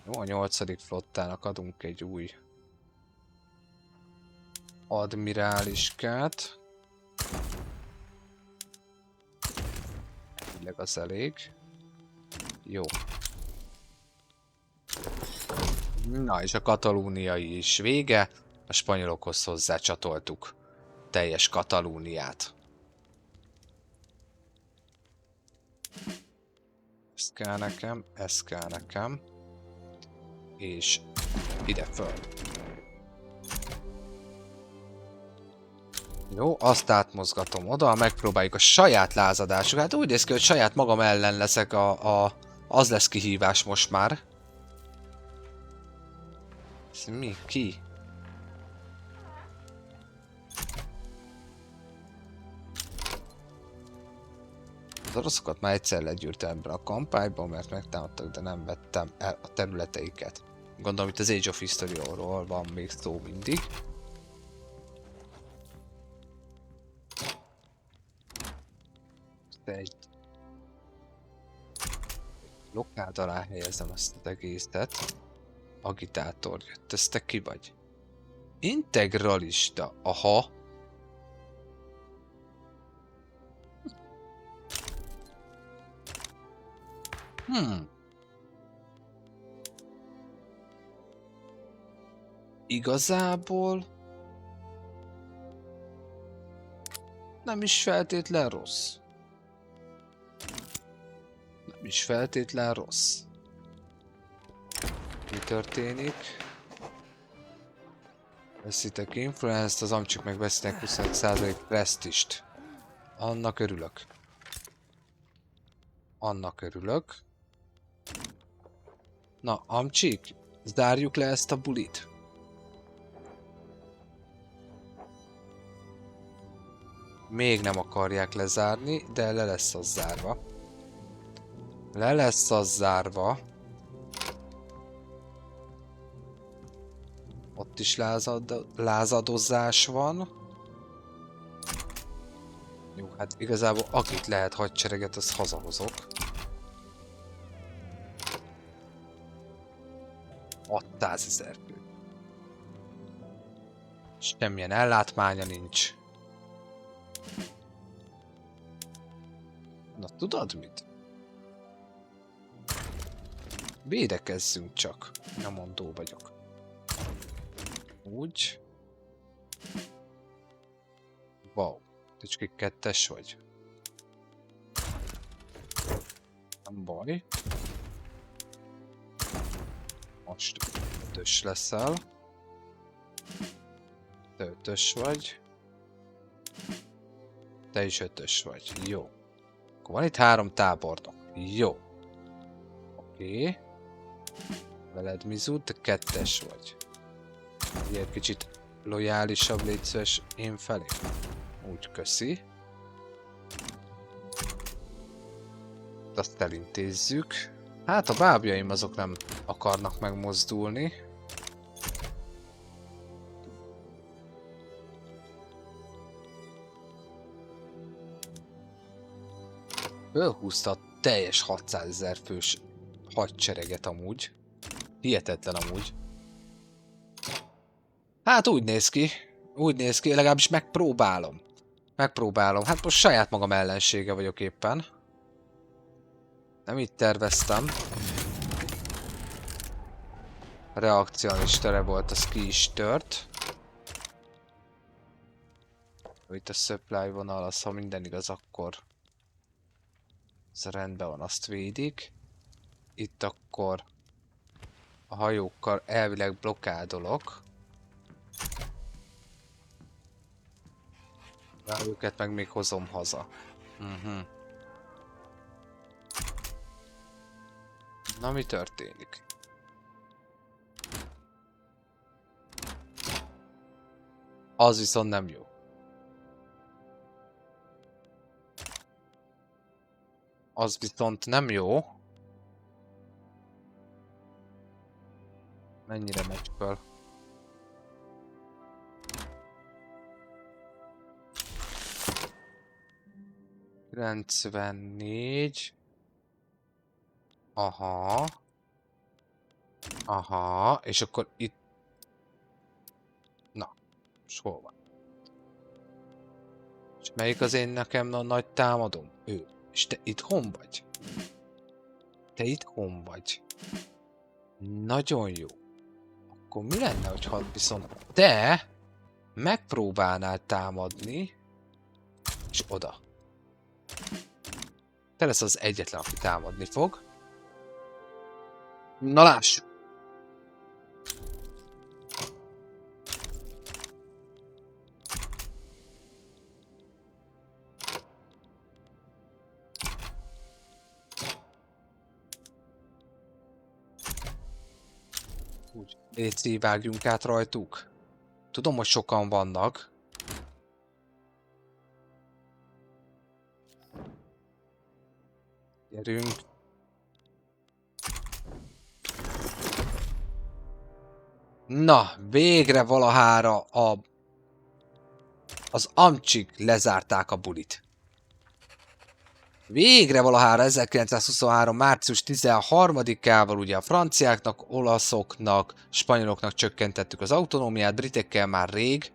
Jó, a 8. flottának adunk egy új admiráliskát. Tényleg az elég. Jó. Na, és a katalóniai is vége. A spanyolokhoz hozzácsatoltuk teljes Katalóniát. Ez kell nekem, ez kell nekem. És ide föl. Jó, azt átmozgatom oda, megpróbáljuk a saját lázadásukat. Hát úgy néz ki, hogy saját magam ellen leszek az lesz kihívás most már. Ez mi? Ki? Az oroszokat már egyszer legyűrtem ebben a kampányban, mert megtámadtak, de nem vettem el a területeiket. Gondolom itt az Age of History-ról van még szó mindig. egy lokád alá helyezem ezt az egészet. Agitátor jött, ez te ki vagy? Integralista, aha. Igazából nem is feltétlen rossz. Nem is feltétlen rossz. Mi történik? Veszitek influence-t, az amcsik meg veszitek 25% presztist. Annak örülök. Annak örülök. Na, amcsik, zárjuk le ezt a bulit. Még nem akarják lezárni, de le lesz az zárva. Le lesz az zárva. Ott is lázadozás van. Jó, hát igazából akit lehet hadsereget, azt hazahozok. 600 000 fő. Semmilyen ellátmánya nincs. Na tudod mit? Védekezzünk csak. Nyomondó vagyok. Úgy. Wow. Te csak egy kettes vagy. Nem baj. Most ötös leszel. Te ötös vagy. Te is ötös vagy. Jó. Akkor van itt 3 tábornok. Jó. Oké. Veled Mizu, te kettes vagy. Egy kicsit lojálisabb légy szíves én felé. Úgy, köszi. Azt elintézzük. Hát a bábjaim azok nem akarnak megmozdulni. Fölhúzta a teljes 600 000 fős hadsereget amúgy. Hihetetlen amúgy. Hát úgy néz ki. Úgy néz ki, legalábbis megpróbálom. Megpróbálom. Hát most saját magam ellensége vagyok éppen. Nem így terveztem. A reakciós tere volt, az ki is tört. Itt a supply vonal, az ha minden igaz, akkor ez rendben van, azt védik. Itt akkor a hajókkal elvileg blokkádolok. Őket meg még hozom haza. Na, mi történik? Az viszont nem jó. Az viszont nem jó. Mennyire megy föl? ...94... Aha... Aha... És akkor itt... Na... És hol van? És melyik az én nekem a nagy támadom? Ő. És te itthon vagy? Te itthon vagy. Nagyon jó. Akkor mi lenne, hogyha viszont te megpróbálnál támadni, és oda. Te lesz az egyetlen, aki támadni fog. Na lássuk! Úgy, léci, vágjunk át rajtuk. Tudom, hogy sokan vannak. Gyerünk. Na, végre valahára az amcsik lezárták a bulit. Végre valahára 1923. március 13-ával ugye a franciáknak, olaszoknak, spanyoloknak csökkentettük az autonómiát, britekkel már rég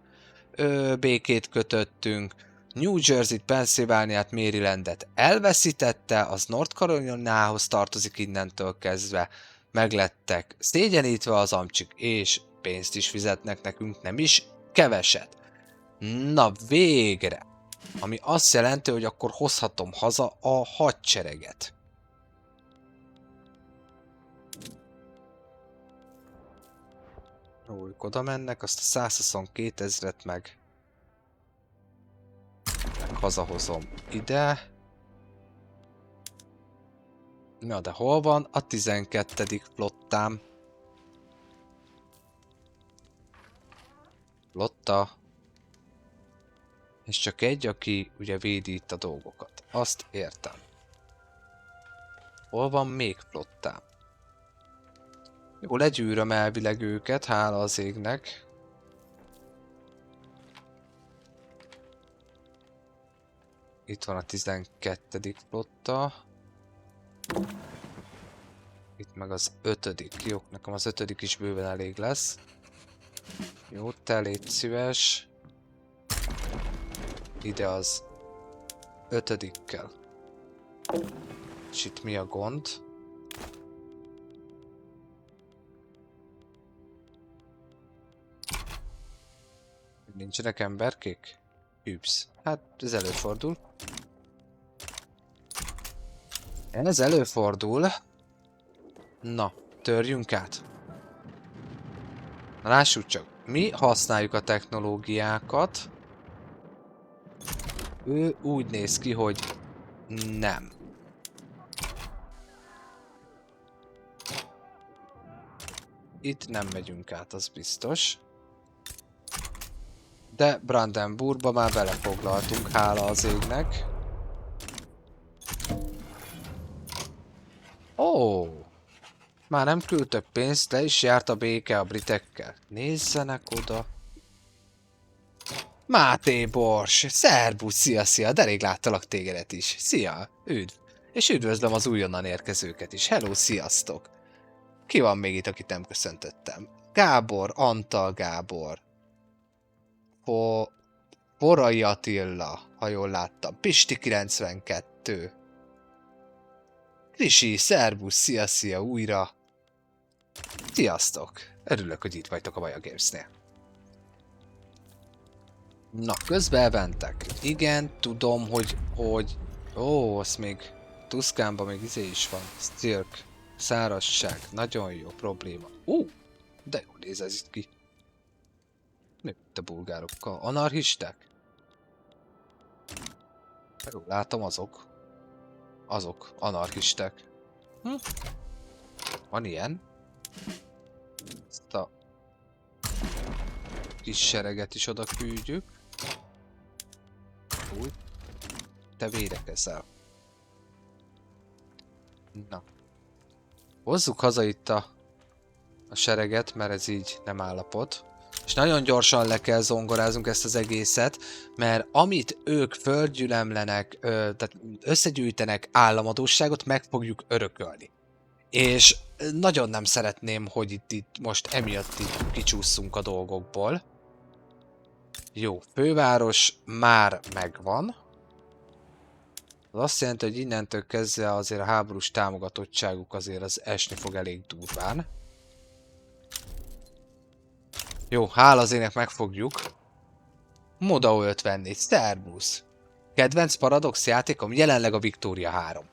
békét kötöttünk, New Jersey-t, Pennsylvániát, Marylandet elveszítette, az North Carolinahoz tartozik innentől kezdve, meglettek szégyenítve az amcsik, és pénzt is fizetnek nekünk, nem is keveset. Na végre! Ami azt jelenti, hogy akkor hozhatom haza a hadsereget. Jó, ők oda mennek, azt a 122 000-et meg hazahozom ide. Na de hol van a 12. flottám? Flotta. És csak egy, aki ugye védi itt a dolgokat. Azt értem. Hol van még flottám? Jó, legyűröm elvileg őket, hála az égnek. Itt van a 12. flotta. Itt meg az 5. Jó, nekem az 5. is bőven elég lesz. Jó, te légy szíves. Ide az 5-kel. És itt mi a gond? Nincsenek emberkék? Üps. Hát ez előfordul. Ez előfordul. Na, törjünk át. Na, lássuk csak. Mi használjuk a technológiákat. Ő úgy néz ki, hogy nem. Itt nem megyünk át, az biztos. De Brandenburgba már belefoglaltunk, hála az égnek. Ó! Már nem küldtök pénzt, le is járt a béke a britekkel. Nézzenek oda. Máté Bors! Szerbusz, szia! De rég láttalak tégedet is. Szia! Üdv! És üdvözlöm az újonnan érkezőket is. Hello, sziasztok! Ki van még itt, akit nem köszöntöttem? Gábor, Antal Gábor. Porai Attila, ha jól láttam. Pisti 92. Krisi, szerbusz, szia újra. Sziasztok! Örülök, hogy itt vagytok a Vaja Gamesnél. Na, közben elmentek. Igen, tudom, hogy... Ó, az még... Tuszkánban még izé is van. Stilk. Szárazság. Nagyon jó probléma. De jól néz ez itt ki. Mi itt a bulgárokkal? Anarchisták? Jól látom, azok. Azok, anarchisták. Van ilyen? Ezt a kis sereget is oda küldjük. Úgy. Te védekezel. Na. Hozzuk haza itt a sereget, mert ez így nem állapot. És nagyon gyorsan le kell zongorázunk ezt az egészet, mert amit ők földgyülemlenek, tehát összegyűjtenek államadósságot, meg fogjuk örökölni. És nagyon nem szeretném, hogy itt most emiatt itt kicsúszunk a dolgokból. Jó, főváros már megvan. Az azt jelenti, hogy innentől kezdve azért a háborús támogatottságuk azért az esni fog elég durván. Jó, hála az ének megfogjuk. Modao 54, szerbusz. Kedvenc Paradox játékom? Jelenleg a Victoria 3.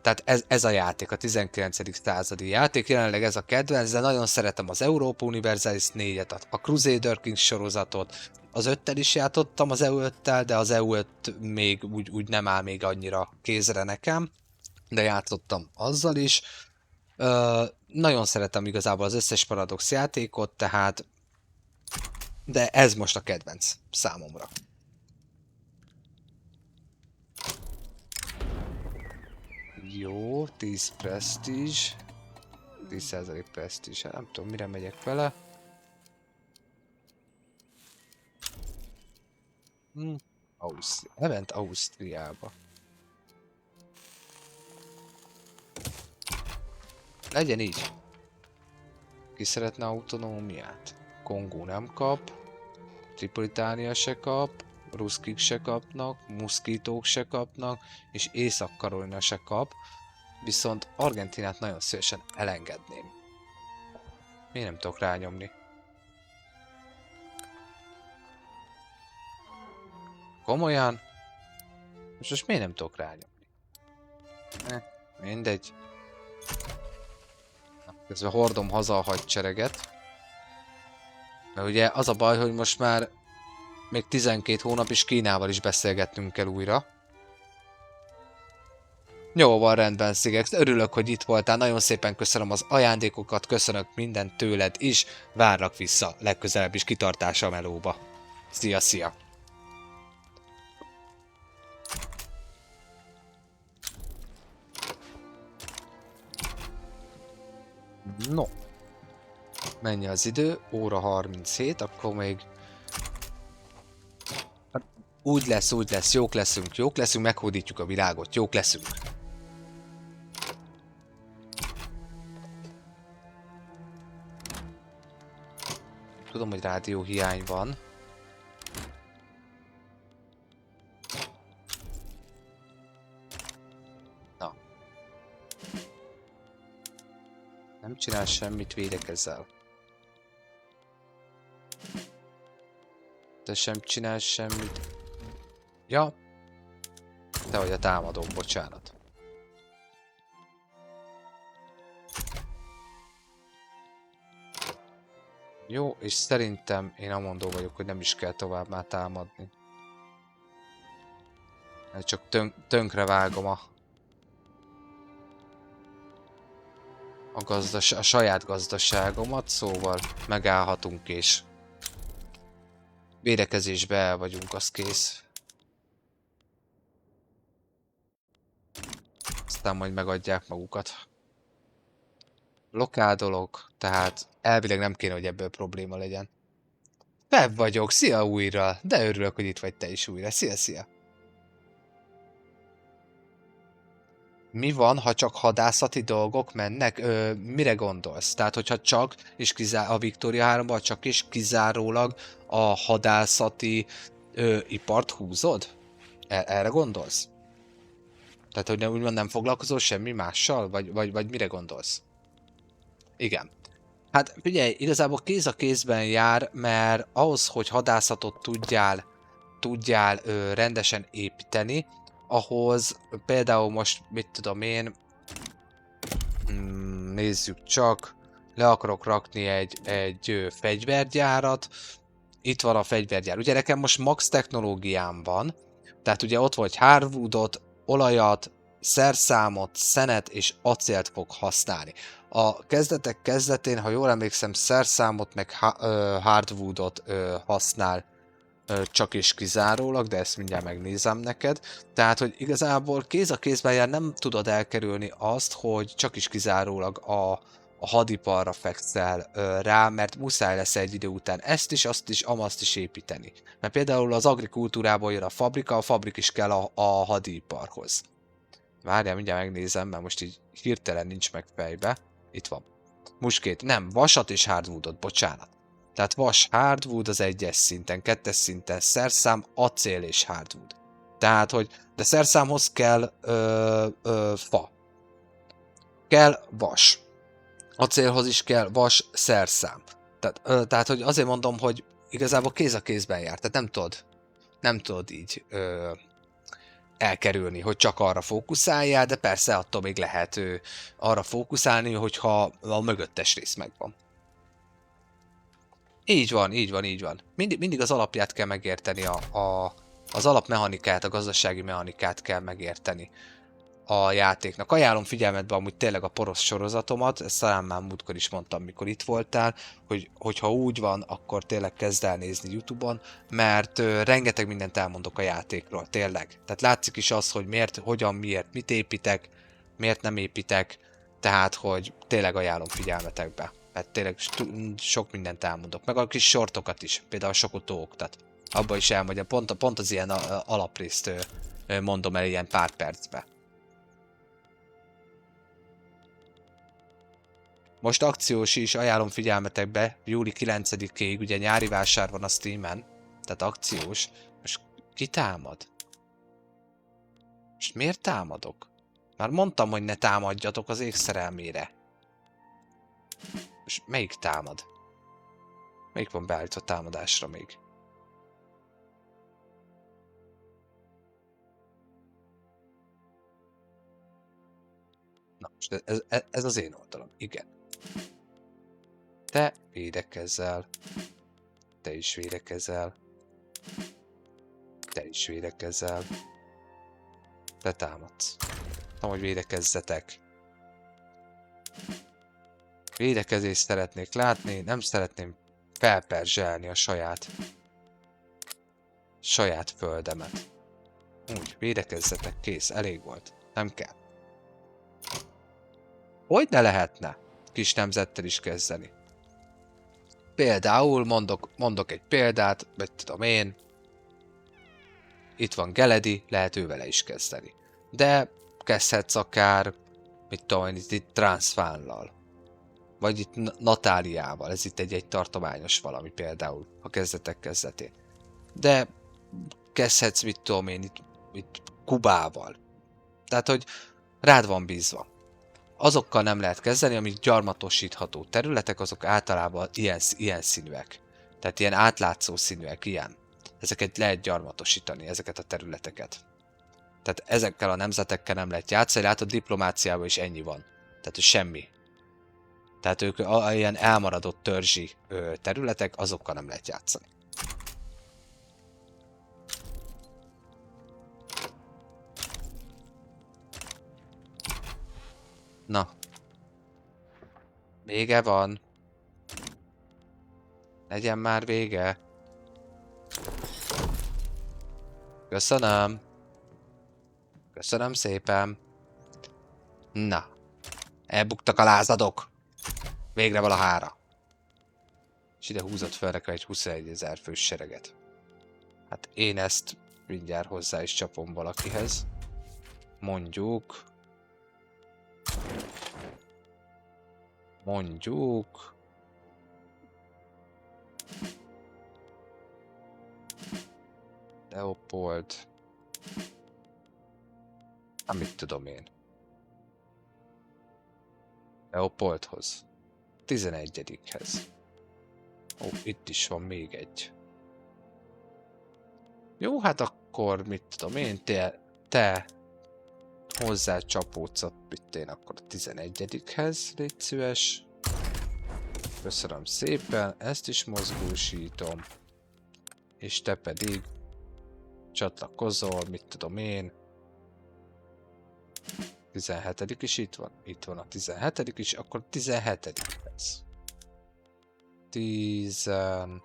Tehát ez a játék, a 19. századi játék, jelenleg ez a kedvenc, de nagyon szeretem az Europa Universalis 4-et, a Crusader Kings sorozatot, az 5-tel is játszottam, az EU5-tel, de az EU5 még úgy nem áll még annyira kézre nekem, de játszottam azzal is. Nagyon szeretem igazából az összes Paradox játékot, tehát de ez most a kedvenc számomra. Jó, 10 Prestige. 10% Prestige, nem tudom mire megyek vele. Elment Ausztriába. Legyen így. Ki szeretne autonómiát? Kongó nem kap. Tripolitánia se kap. Ruszkik se kapnak. Muszkítók se kapnak. És Észak-Karolina se kap. Viszont Argentinát nagyon szívesen elengedném. Miért nem tudok rányomni? Komolyan? Most miért nem tudok rányomni? Mindegy. Közben hordom haza a hadsereget. Mert ugye az a baj, hogy most már még 12 hónap is Kínával is beszélgetnünk kell újra. Jó, van, rendben, Szigex. Örülök, hogy itt voltál. Nagyon szépen köszönöm az ajándékokat, köszönök mindent tőled is. Várlak vissza legközelebb is kitartása a melóba. Szia, szia! No. Mennyi az idő? Óra 37, akkor még... Hát, úgy lesz, jók leszünk, meghódítjuk a világot, jók leszünk. Tudom, hogy rádió hiány van. Na. Nem csinál semmit, védekezzel. Te sem csinál semmit. Ja. Te vagy a támadó, bocsánat. Jó, és szerintem én amondó vagyok, hogy nem is kell tovább már támadni. Csak tönkre vágom a saját gazdaságomat, szóval megállhatunk és védekezésbe el vagyunk, az kész. Aztán majd megadják magukat. Blokádolok, tehát elvileg nem kéne, hogy ebből probléma legyen. Febb vagyok, szia újra! De örülök, hogy itt vagy te is újra. Szia, szia! Mi van, ha csak hadászati dolgok mennek? Mire gondolsz? Tehát, hogyha csak és a Victoria 3-ban csak és kizárólag a hadászati ipart húzod? Erre gondolsz? Tehát, hogy úgymond nem foglalkozol semmi mással? Vagy mire gondolsz? Igen. Hát figyelj, igazából kéz a kézben jár, mert ahhoz, hogy hadászatot tudjál rendesen építeni, ahhoz például most, mit tudom én, nézzük csak, le akarok rakni egy fegyvergyárat, itt van a fegyvergyár. Ugye nekem most max technológiám van, tehát ugye ott vagy hardwoodot, olajat, szerszámot, szenet és acélt fog használni. A kezdetek kezdetén, ha jól emlékszem, szerszámot meg hardwoodot használ csak és kizárólag, de ezt mindjárt megnézem neked. Tehát, hogy igazából kéz a kézben jár, nem tudod elkerülni azt, hogy csak is kizárólag a hadiparra fekszel rá, mert muszáj lesz egy idő után ezt is, azt is, amazt is építeni. Mert például az agrikultúrából jön a fabrik is kell a hadiparhoz. Várjál, mindjárt megnézem, mert most így hirtelen nincs meg fejbe. Itt van. Muskét, nem, vasat és hardwoodot, bocsánat. Tehát vas, hardwood az 1-es szinten, 2-es szinten szerszám, acél és hardwood. Tehát, hogy de szerszámhoz kell fa. Kell vas. Acélhoz is kell vas, szerszám. Tehát, hogy azért mondom, hogy igazából kéz a kézben jár. Tehát nem tudod így elkerülni, hogy csak arra fókuszáljál, de persze attól még lehet arra fókuszálni, hogyha a mögöttes rész megvan. Így van, így van, így van. Mindig az alapját kell megérteni, az alapmechanikát, a gazdasági mechanikát kell megérteni a játéknak. Ajánlom figyelmetbe amúgy tényleg a Porosz sorozatomat, ezt talán már múltkor is mondtam, mikor itt voltál, hogyha úgy van, akkor tényleg kezd el nézni YouTube-on, mert rengeteg mindent elmondok a játékról, tényleg. Tehát látszik is az, hogy miért, hogyan, miért, mit építek, miért nem építek, tehát, hogy tényleg ajánlom figyelmetekbe. Mert tényleg sok mindent elmondok, meg a kis sortokat is, például a Sokotó oktat. Abban is elmondja, pont az ilyen alaprészt mondom el ilyen pár percbe. Most akciós is, ajánlom figyelmetekbe, júli 9-ig, ugye nyári vásár van a Steamen, tehát akciós. Most ki támad? Most miért támadok? Már mondtam, hogy ne támadjatok az égszerelmére. Most melyik támad? Melyik van beállítva támadásra még? Na, most ez az én oldalam, igen. Te védekezzel. Te is védekezel. Te is védekezel. Te támadsz. Nem, hogy védekezzetek. Védekezést szeretnék látni, nem szeretném felperzselni a saját földemet. Úgy, védekezzetek, kész, elég volt. Nem kell. Hogy ne lehetne kis nemzettel is kezdeni? Például mondok egy példát, vagy tudom én. Itt van Geledi, lehet ő vele is kezdeni. De kezdhetsz akár, mit tudom én, itt Transfánnal. Vagy itt Natáliával, ez itt egy tartományos valami például, a kezdetén. De kezdhetsz, mit tudom én, itt Kubával. Tehát, hogy rád van bízva. Azokkal nem lehet kezdeni, amik gyarmatosítható területek, azok általában ilyen színűek. Tehát ilyen átlátszó színűek, ilyen. Ezeket lehet gyarmatosítani, ezeket a területeket. Tehát ezekkel a nemzetekkel nem lehet játszani, látod, diplomáciában is ennyi van. Tehát semmi. Tehát ők ilyen elmaradott törzsi területek, azokkal nem lehet játszani. Na. Vége van. Legyen már vége. Köszönöm. Köszönöm szépen. Na. Elbuktak a lázadok. Végre valahára. És ide húzott fel nekem egy 21 000 fős sereget. Hát én ezt mindjárt hozzá is csapom valakihez. Mondjuk... Leopold... Amit tudom én. Leopoldhoz. 11-hez. Ó, itt is van még egy. Jó, hát akkor mit tudom én, te hozzá csapódsz itt én akkor a 11-hez, légy szíves. Köszönöm szépen, ezt is mozgósítom. És te pedig csatlakozol, mit tudom én. 17. is itt van. Itt van a 17. is, akkor 17-hez. 17.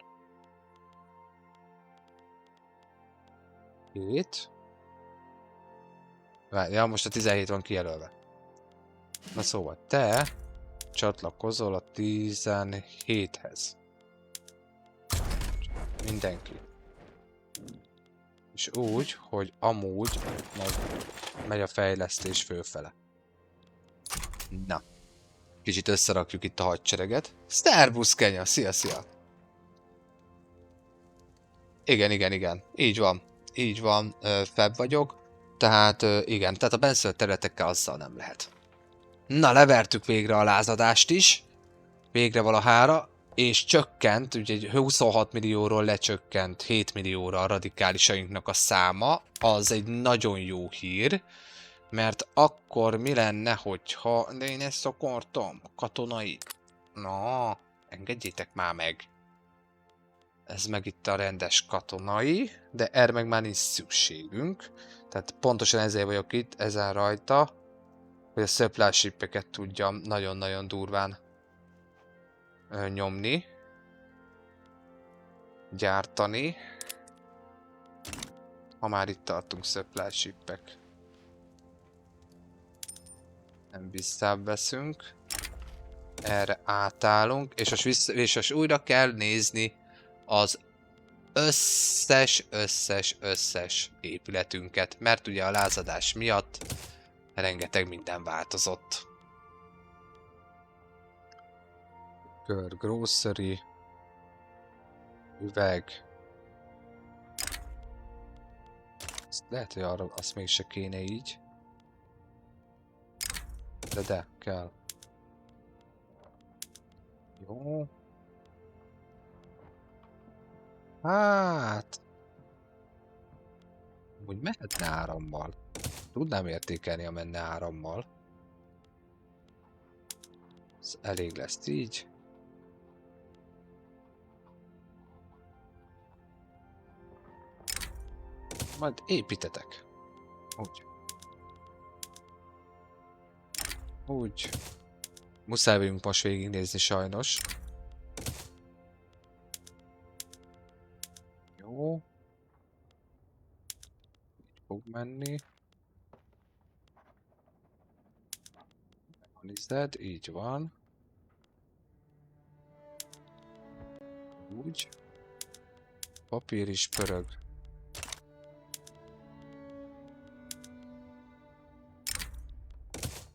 Ja, most a 17 van kijelölve. Na szóval, te csatlakozol a 17-hez. Mindenki. És úgy, hogy amúgy megy a fejlesztés fölfele. Na. Kicsit összerakjuk itt a hadsereget. Szerbusz Kenya! Szia, szia! Igen. Így van, febb vagyok. Tehát igen, tehát a benszölt területekkel azzal nem lehet. Na, levertük végre a lázadást is. Végre valahára. És csökkent, ugye 26 millióról lecsökkent 7 millióra a radikálisainknak a száma. Az egy nagyon jó hír. Mert akkor mi lenne, hogyha... De én ezt akartam, katonai. Na, engedjétek már meg. Ez meg itt a rendes katonai, de erre meg már nincs szükségünk. Tehát pontosan ezért vagyok itt, ezen rajta, hogy a supply shipeket tudjam nagyon-nagyon durván nyomni. Gyártani. Ha már itt tartunk supply shipek. Nem visszább veszünk. Erre átállunk, és újra kell nézni az összes épületünket, mert ugye a lázadás miatt rengeteg minden változott. Kör, grocery. Üveg. Ezt lehet, hogy arra azt mégse kéne így. De, kell. Jó. Hát... Úgy mehetne árammal. Tudnám értékelni, ha menne árammal. Ez elég lesz így. Majd építetek. Úgy. Úgy. Muszáj vagyunk most végignézni sajnos. Jó. Így fog menni. Nézed, így van. Úgy. Papír is pörög.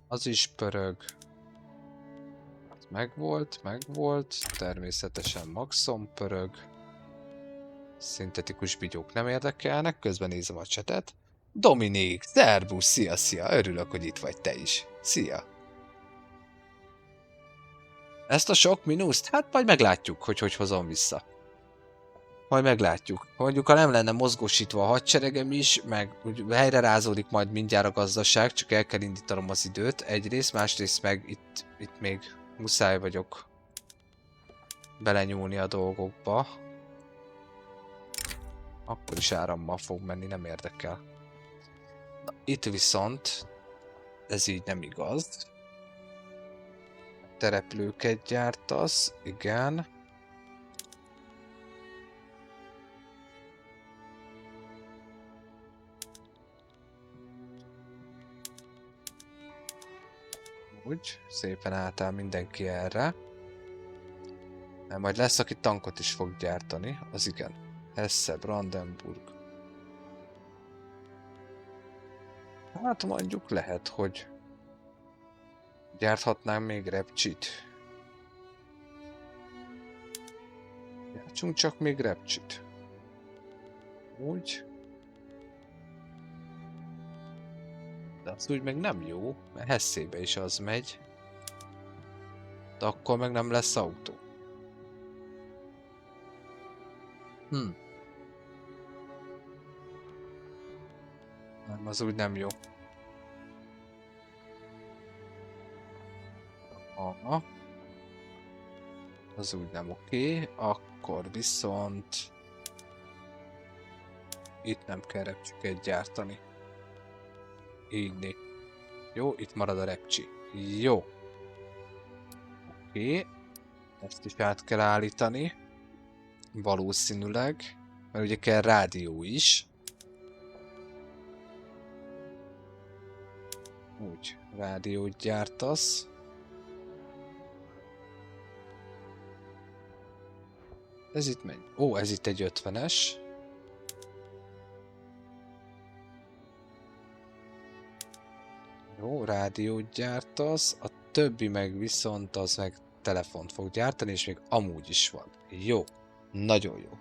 Az is pörög. Megvolt. Természetesen maxon pörög. Szintetikus bigyók nem érdekelnek, közben nézem a csetet. Dominik, szervusz, szia, örülök, hogy itt vagy te is. Szia. Ezt a sok mínuszt? Hát majd meglátjuk, hogy hozom vissza. Majd meglátjuk. Mondjuk, ha nem lenne mozgósítva a hadseregem is, meg úgy helyre rázódik majd mindjárt a gazdaság, csak el kell indítanom az időt. Egyrészt, másrészt meg itt még muszáj vagyok belenyúlni a dolgokba. Akkor is árammal fog menni, nem érdekel. Na, itt viszont ez így nem igaz. Tereplőket gyártasz, igen. Úgy, szépen átáll mindenki erre. Mert majd lesz, aki tankot is fog gyártani, az igen. Hesse, Brandenburg. Hát mondjuk lehet, hogy gyárthatnánk még repcsit. Gyártsunk csak még repcsit. Úgy. De az úgy meg nem jó, mert Hessébe is az megy. De akkor meg nem lesz autó. Nem, az úgy nem jó. Aha. Az úgy nem oké. Akkor viszont... Itt nem kell repcsiket gyártani. Így. Jó, itt marad a repcsi. Jó. Oké. Ezt is át kell állítani. Valószínűleg. Mert ugye kell rádió is. Úgy, rádiót gyártasz. Ez itt megy. Ó, ez itt egy 50-es. Jó, rádiót gyártasz. A többi meg viszont az meg telefont fog gyártani, és még amúgy is van. Jó. Nagyon jó.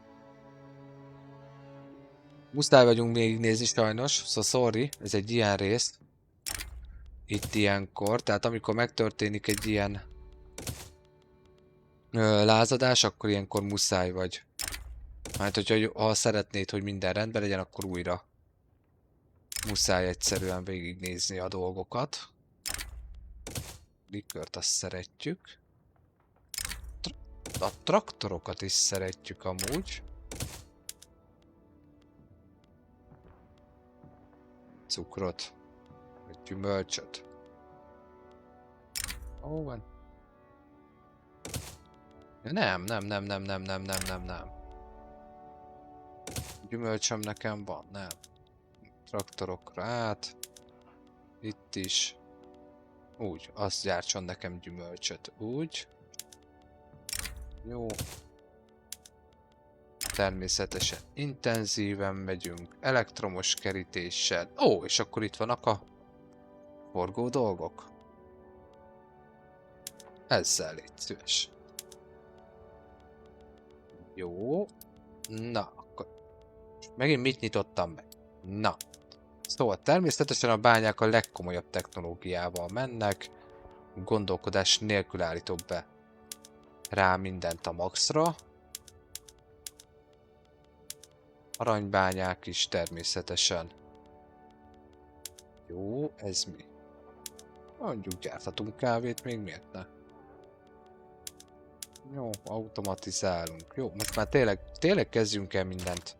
Muszáj vagyunk még nézni sajnos, szóval sorry, ez egy ilyen rész. Itt ilyenkor, tehát amikor megtörténik egy ilyen lázadás, akkor ilyenkor muszáj vagy. Hát, hogyha ha szeretnéd, hogy minden rendben legyen, akkor újra muszáj egyszerűen végignézni a dolgokat. Likört azt szeretjük. A traktorokat is szeretjük amúgy. Cukrot. Vagy gyümölcsöt. Ó, van. Ja, nem. Gyümölcsöm nekem van, nem. Traktorokra át. Itt is. Úgy, azt gyártson nekem gyümölcsöt. Úgy. Jó. Természetesen intenzíven megyünk, elektromos kerítéssel. Ó, és akkor itt vannak a forgó dolgok. Ezzel légy szíves. Jó. Na, akkor megint mit nyitottam be? Na. Szóval természetesen a bányák a legkomolyabb technológiával mennek. Gondolkodás nélkül állítok be rá mindent a maxra. Aranybányák is természetesen. Jó, ez mi? Mondjuk gyártatunk kávét, még miért ne? Jó, automatizálunk. Jó, most már tényleg kezdjünk el mindent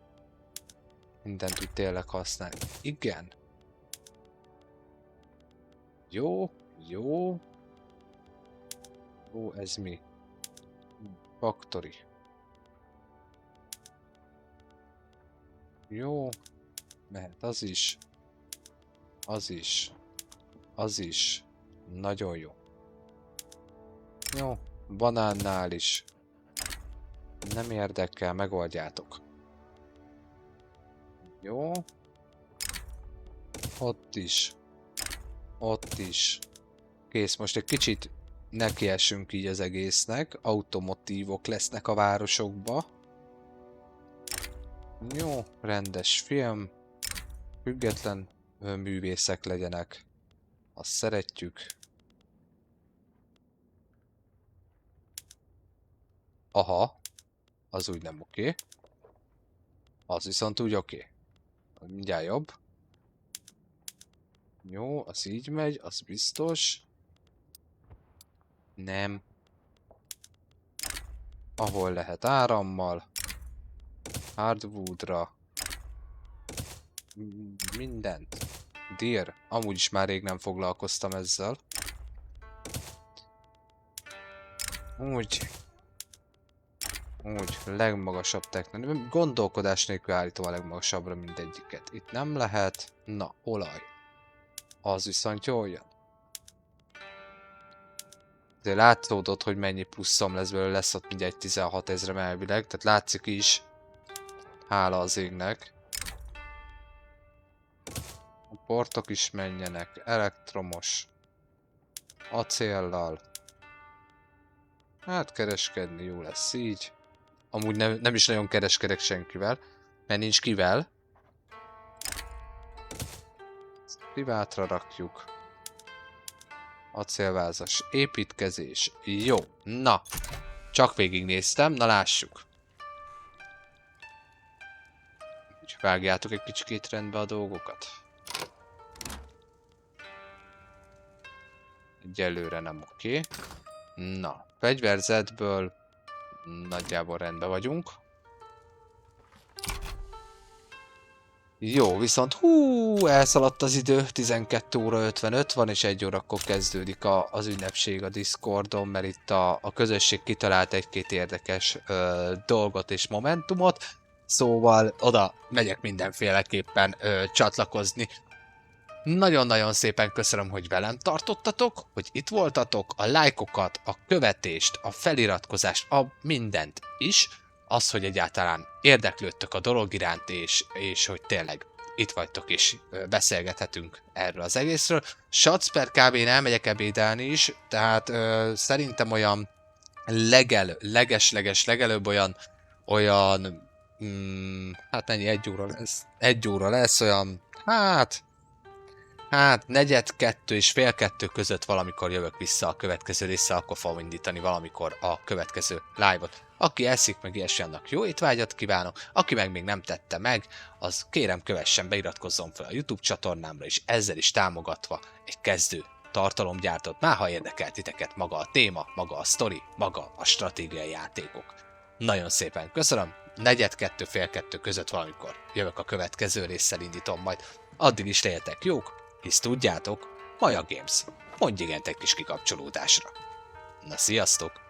úgy tényleg használni. Igen. Jó, jó. Ó, ez mi? Factory. Jó. Mehet az is. Az is. Az is. Nagyon jó. Jó. Banánnál is. Nem érdekel, megoldjátok. Jó. Ott is. Ott is. Kész, most egy kicsit nekiessünk így az egésznek. Automotívok lesznek a városokba. Jó, rendes film. Független művészek legyenek. Azt szeretjük. Aha. Az úgy nem oké. Az viszont úgy oké. Mindjárt jobb. Jó, az így megy, az biztos. Nem. Ahol lehet árammal. Hardwoodra. Mindent. Dear. Amúgy is már rég nem foglalkoztam ezzel. Úgy, legmagasabb technológia. Gondolkodás nélkül állítom a legmagasabbra mindegyiket. Itt nem lehet. Na, olaj. Az viszont jól jön. De látszódott, hogy mennyi pluszom lesz belőle, lesz ott mindjárt 16 000 elvileg, tehát látszik is. Hála az égnek. A portok is menjenek, elektromos. Acéllal. Hát kereskedni jó lesz így. Amúgy nem is nagyon kereskedek senkivel, mert nincs kivel. Privátra rakjuk. Acélvázas építkezés. Jó, na. Csak végignéztem, na lássuk. Úgy vágjátok egy kicsikét rendbe a dolgokat. Egyelőre nem oké. Na, fegyverzetből nagyjából rendben vagyunk. Jó, viszont elszaladt az idő, 12 óra 55 van, és 1 órakor kezdődik az ünnepség a Discordon, mert itt a közösség kitalált egy-két érdekes dolgot és momentumot, szóval oda megyek mindenféleképpen csatlakozni. Nagyon-nagyon szépen köszönöm, hogy velem tartottatok, hogy itt voltatok, a lájkokat, a követést, a feliratkozást, a mindent is. Az, hogy egyáltalán érdeklődtök a dolog iránt, és hogy tényleg itt vagytok és beszélgethetünk erről az egészről. Shots per kb. Én elmegyek ebédelni is, tehát szerintem olyan legelőbb olyan hát mennyi, 1 óra lesz? 1 óra lesz, olyan, hát 1:45 és fél 2 között valamikor jövök vissza a következő része, akkor fogom indítani valamikor a következő live-ot. Aki eszik, meg ilyesmi, annak jó étvágyat kívánok, aki meg még nem tette meg, az kérem kövessen, beiratkozzon fel a YouTube csatornámra, és ezzel is támogatva egy kezdő tartalomgyártót, már ha érdekel titeket maga a téma, maga a sztori, maga a stratégiai játékok. Nagyon szépen köszönöm, 1:45 fél 2 között valamikor jövök a következő résszel, indítom majd. Addig is legyetek jók, hisz tudjátok, Maja Games, mondj igent egy kis kikapcsolódásra. Na sziasztok!